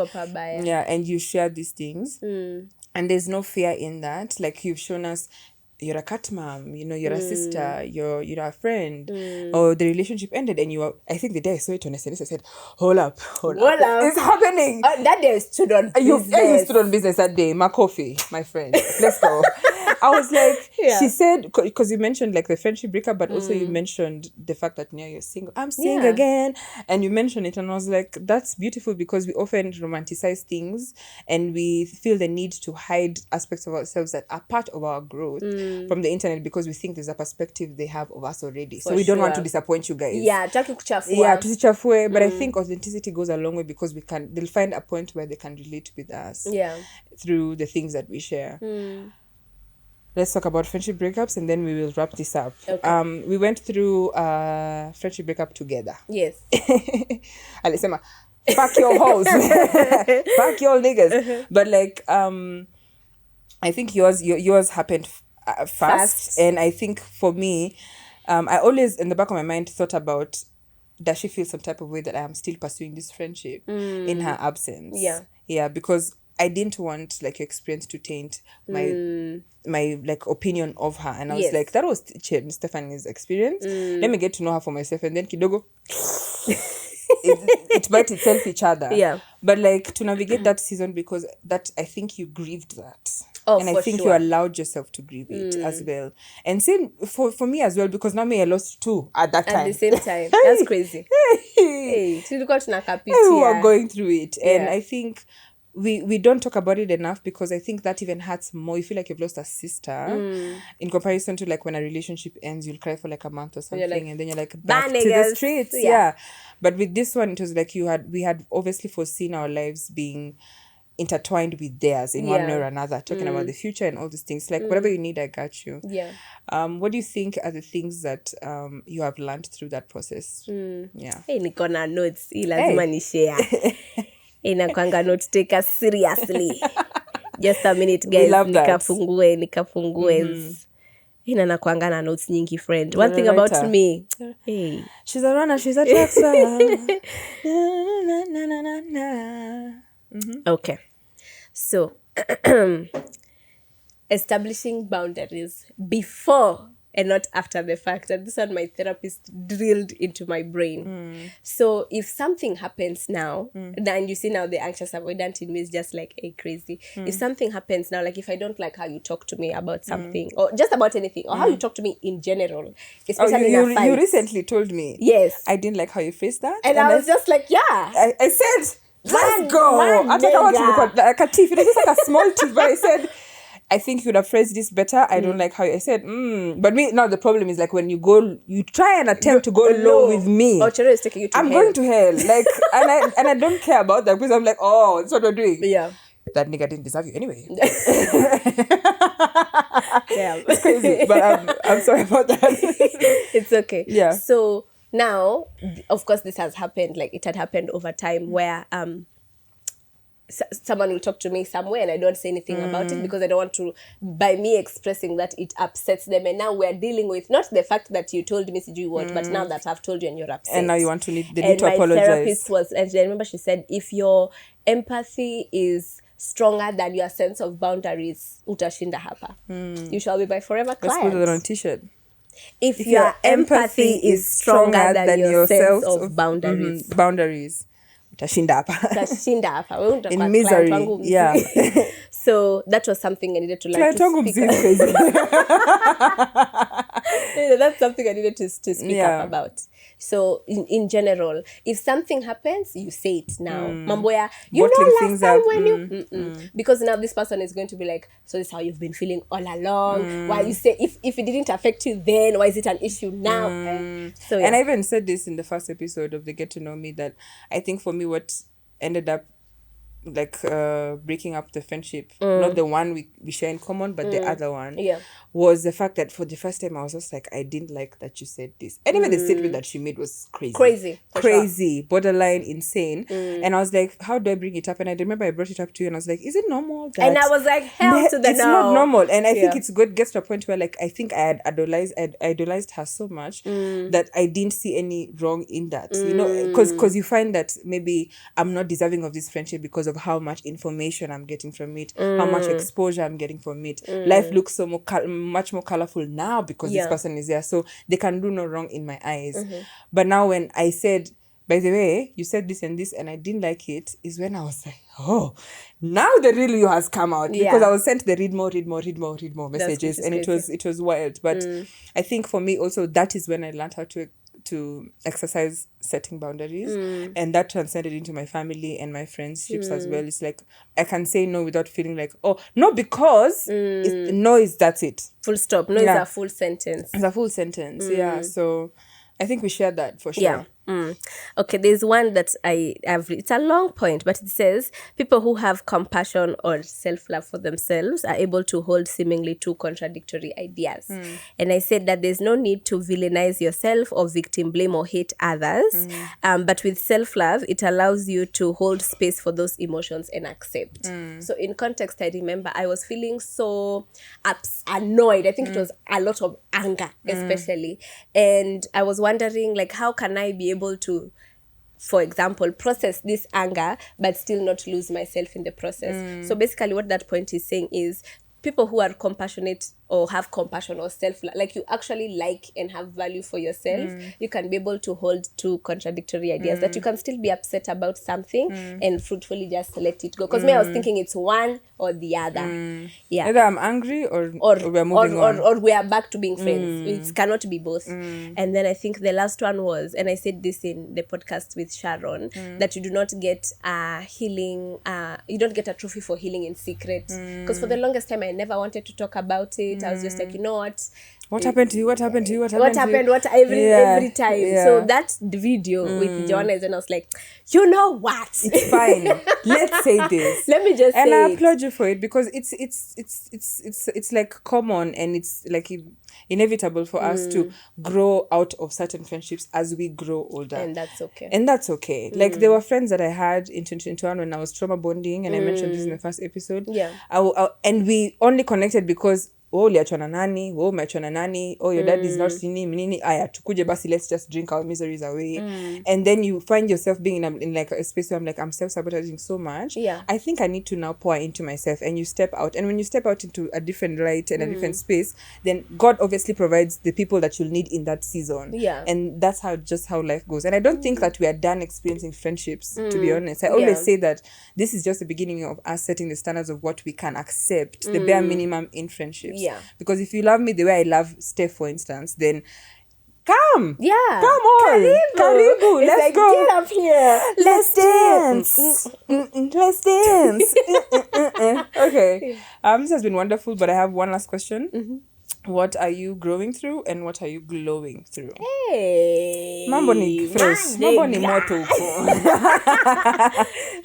Yeah, and you share these things, and there's no fear in that. Like you've shown us, you're a cat mom, you know, you're a sister, you're a friend, or the relationship ended, and I think the day I saw it on SNS, I said, hold up, it's happening. That day I stood on business. You stood on business that day. My coffee, my friend, let's go. I was like, she said, because you mentioned like the friendship breakup, but also you mentioned the fact that now you're single. I'm single again, and you mentioned it, and I was like, that's beautiful, because we often romanticize things, and we feel the need to hide aspects of ourselves that are part of our growth from the internet, because we think there's a perspective they have of us already. So we don't want to disappoint you guys. Yeah, taki kuchafua. Yeah, tusichafue. But I think authenticity goes a long way, because they'll find a point where they can relate with us. Yeah. Through the things that we share. Let's talk about friendship breakups, and then we will wrap this up. Okay. We went through friendship breakup together. Yes. Alisema, fuck your hoes. Fuck your niggas. But like, I think yours happened fast. And I think for me, I always, in the back of my mind, thought about, does she feel some type of way that I am still pursuing this friendship in her absence? Yeah, because I didn't want like your experience to taint my like opinion of her, and I was like, that was Stephanie's experience. Let me get to know her for myself, and then kidogo it might itself each other. Yeah, but like to navigate that season, because that I think you grieved that. And I think you allowed yourself to grieve it as well. And same for me as well, because now I lost two at that time. At the same time. That's crazy. Hey, we are going through it. And I think we don't talk about it enough, because I think that even hurts more. You feel like you've lost a sister in comparison to like when a relationship ends, you'll cry for like a month or something, like, and then you're like back to the streets. Yeah. But with this one, it was like we had obviously foreseen our lives being intertwined with theirs in one way or another, talking about the future and all these things. Like whatever you need, I got you. Yeah. What do you think are the things that you have learned through that process? Yeah. Hey, niko na notes. Lazima ni share. Inakwanga note taker seriously. Just a minute, guys. Nikafungue. Ina nakwanga na notes nyingi, friend. One thing about me. Hey. She's a runner, she's a track star. Okay. So, establishing boundaries before and not after the fact. And this one my therapist drilled into my brain. So if something happens now, and you see now the anxious avoidant in me is just like, hey, crazy. If something happens now, like if I don't like how you talk to me about something, or just about anything, or how you talk to me in general, especially in a fight. You recently told me. Yes. I didn't like how you phrased that. And I was just like, yeah. I said, let's go. I think I want to look like a tiff. It was just like a small tiff, but I said, I think you would have phrased this better. I don't like how I said, but me, now the problem is like when you try and attempt to go low with me. Oh, Chero is taking you to hell. I'm going to hell. Like, and I don't care about that, because I'm like, oh, that's what we're doing. Yeah. That nigga didn't deserve you anyway. Yeah. It's crazy, but I'm sorry about that. It's okay. Yeah. So now, of course, this has happened. Like it had happened over time, where someone will talk to me somewhere and I don't say anything about it, because I don't want to, by me expressing that, it upsets them. And now we're dealing with not the fact that you told me you what, but now that I've told you and you're upset. And now you want to need to apologize. And my therapist and I remember she said, if your empathy is stronger than your sense of boundaries, utashinda hapa. You shall be my forever client. Let's put it on a t-shirt. If your empathy is stronger than your sense of boundaries. Boundaries. tashinda hapa. Tashinda hapa. Wewe utakuwa In client misery. wangu mzee. Yeah. So that was something I needed to learn Client to wangu speak mzee is crazy. That's something I needed to speak Yeah. up about. So in general, if something happens, you say it now. Mambo ya, you Bottling know, last things time up. when you because now this person is going to be like, so this is how you've been feeling all along. Why you say if it didn't affect you then, why is it an issue now? So yeah. And I even said this in the first episode of the Get to Know Me, that I think for me what ended up like breaking up the friendship, not the one we share in common, but the other one, Yeah. was the fact that for the first time I was just like, I didn't like that you said this. And even the statement that she made was Crazy, for crazy, borderline insane. And I was like, how do I bring it up? And I remember I brought it up to you and I was like, is it normal that, And I was like, hell to the it's no. not normal. And I think Yeah. it's good, gets to a point where like I think I had idolized her so much that I didn't see any wrong in that, you know, because you find that maybe I'm not deserving of this friendship because of how much information I'm getting from it, how much exposure I'm getting from it. Life looks so much more colorful now because this person is there, so they can do no wrong in my eyes. But now when I said, by the way, you said this and this and I didn't like it, is when I was like, oh, now the real you has come out. Yeah. Because I was sent the read more messages, which is and crazy. it was wild. But I think for me also, that is when I learned how to exercise setting boundaries, and that transcended into my family and my friendships as well. It's like I can say no without feeling like, oh no, because no is that's it. Full stop. No, Yeah. it's a full sentence. It's a full sentence. Yeah. So I think we shared that for sure. Yeah. Okay, there's one that I have. It's a long point, but it says people who have compassion or self-love for themselves are able to hold seemingly two contradictory ideas. And I said that there's no need to villainize yourself or victim blame or hate others. But with self-love, it allows you to hold space for those emotions and accept. So in context, I remember I was feeling so annoyed. I think it was a lot of anger, especially. And I was wondering, like, how can I be able to, for example, process this anger but still not lose myself in the process? So basically what that point is saying is people who are compassionate or have compassion or self-love, like you actually like and have value for yourself, you can be able to hold two contradictory ideas, that you can still be upset about something and fruitfully just let it go. Because me, I was thinking it's one or the other. Yeah. Either I'm angry or we're moving on. Or we are back to being friends. It cannot be both. And then I think the last one was, and I said this in the podcast with Sharon, that you do not get healing, you don't get a trophy for healing in secret. Because for the longest time, I never wanted to talk about it. I was just like, you know what? What happened to you? What happened to you? Every time. Yeah. So that video with Joanna is when I was like, you know what? It's fine. Let's say this. Let me just and say I it. applaud you for it, because it's like common, and it's like inevitable for us to grow out of certain friendships as we grow older. And that's okay. And that's okay. Like there were friends that I had in 2021 when I was trauma bonding, and I mentioned this in the first episode. Yeah. And we only connected because uliachwa na nani, umeachwa na nani, your dad is not nini, aya tukuje basi, let's just drink our miseries away. And then you find yourself being in like a space where I'm like, I'm self-sabotaging so much. Yeah. I think I need to now pour into myself, and you step out. And when you step out into a different light and a different space, then God obviously provides the people that you'll need in that season. Yeah. And that's how life goes. And I don't think that we are done experiencing friendships, to be honest. I always say that this is just the beginning of us setting the standards of what we can accept, the bare minimum in friendships. Yeah. Because if you love me the way I love Steph, for instance, then come. Yeah. Come on. Karibu. It's Let's like, go. get up here. Let's dance. Let's dance. Okay. This has been wonderful, but I have one last question. What are you growing through, and what are you glowing through? Hey. Mambo ni fresh. Mambo ni moto.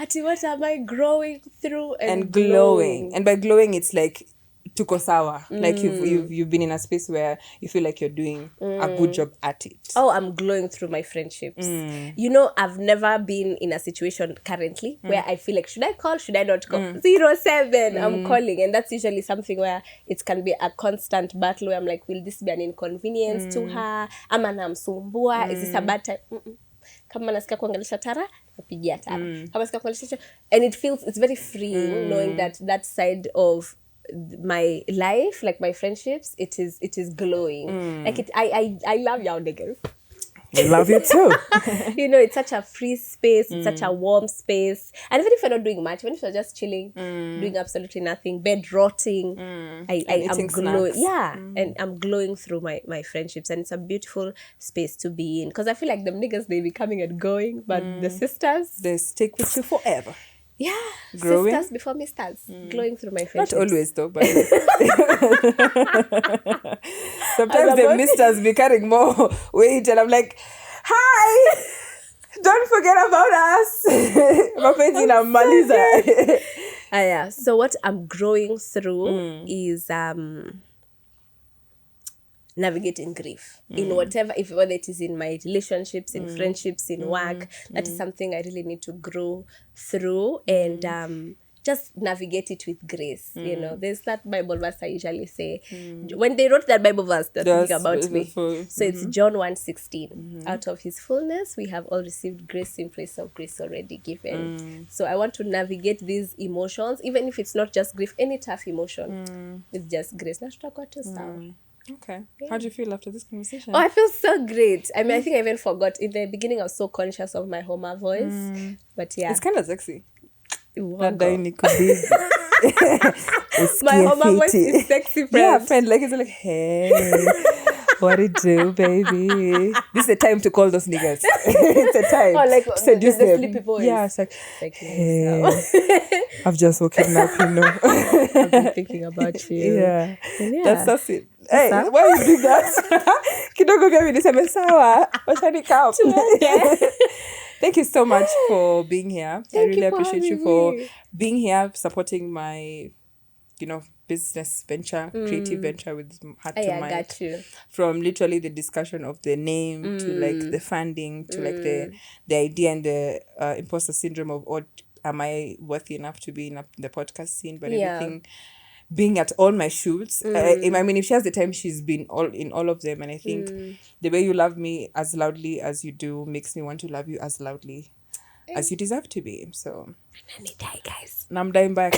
Ati, what am I growing through And glowing. And by glowing, it's like tuko sawa. Like you've been in a space where you feel like you're doing a good job at it. Oh, I'm glowing through my friendships. You know, I've never been in a situation currently where I feel like, should I call? Should I not call? 07, I'm calling. And that's usually something where it can be a constant battle where I'm like, will this be an inconvenience to her? Ama namsumbua? Is this a bad time? Kama nasikia kuongelesha Tara, napigia Tara. Kama nasikia kuongelesha, and it's very freeing knowing that side of my life, like my friendships, it is glowing. Like I love y'all niggas. We love you too. It's such a free space, it's such a warm space. And even if you're not doing much, even if you're just chilling, doing absolutely nothing, bed rotting, I'm eating glowing. snacks. Yeah, and I'm glowing through my friendships, and it's a beautiful space to be in. Because I feel like the niggas, they be coming and going, but the sisters, They stick with you forever. yeah, Growing? sisters before misters, glowing through my Not friendships. always though, but sometimes the misters be carrying more weight, and I'm like, hi, don't forget about us. Mapenzi na maliza. Yeah. So what I'm growing through is navigating grief in whatever, whether it is in my relationships, in friendships, in work. That is something I really need to grow through and just navigate it with grace. There's that Bible verse I usually say. When they wrote that Bible verse, they're thinking about me. So it's John 1:16. Out of his fullness, we have all received grace in place of grace already given. So I want to navigate these emotions, even if it's not just grief, any tough emotion. It's just grace. Na tutakuwa tu sawa. Okay. How do you feel after this conversation? Oh, I feel so great. I mean, I think I even forgot. In the beginning, I was so conscious of my Homa voice. But yeah. It's kind of sexy. Wow. My Homa voice is sexy, friend. Yeah, friend. Like, it's like, hey, what it do, baby? This is the time to call those niggas. It's a time. Oh, like to seduce the them. sleepy voice. Yeah, it's like, Like, hey, I've just woken up, I've been thinking about you. Yeah. And That's so sweet. Hey, why are you doing that? Kidogo vya niseme sawa. Washani count. Thank you so much for being here. I really appreciate you for being here, supporting my, business venture, creative venture with Heart to Mind. I got you. From literally the discussion of the name to like the funding to like the idea and the imposter syndrome of, am I worthy enough to be in the podcast scene? But everything, being at all my shoots. I mean, if she has the time, she's been in all of them. And I think the way you love me as loudly as you do makes me want to love you as loudly as you deserve to be. So, Die, guys. I'm dying back.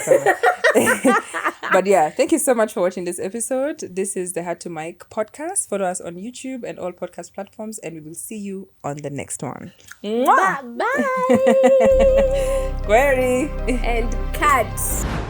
But yeah, thank you so much for watching this episode. This is the Heart to Mic podcast. Follow us on YouTube and all podcast platforms, and we will see you on the next one. Bye. Query And cut.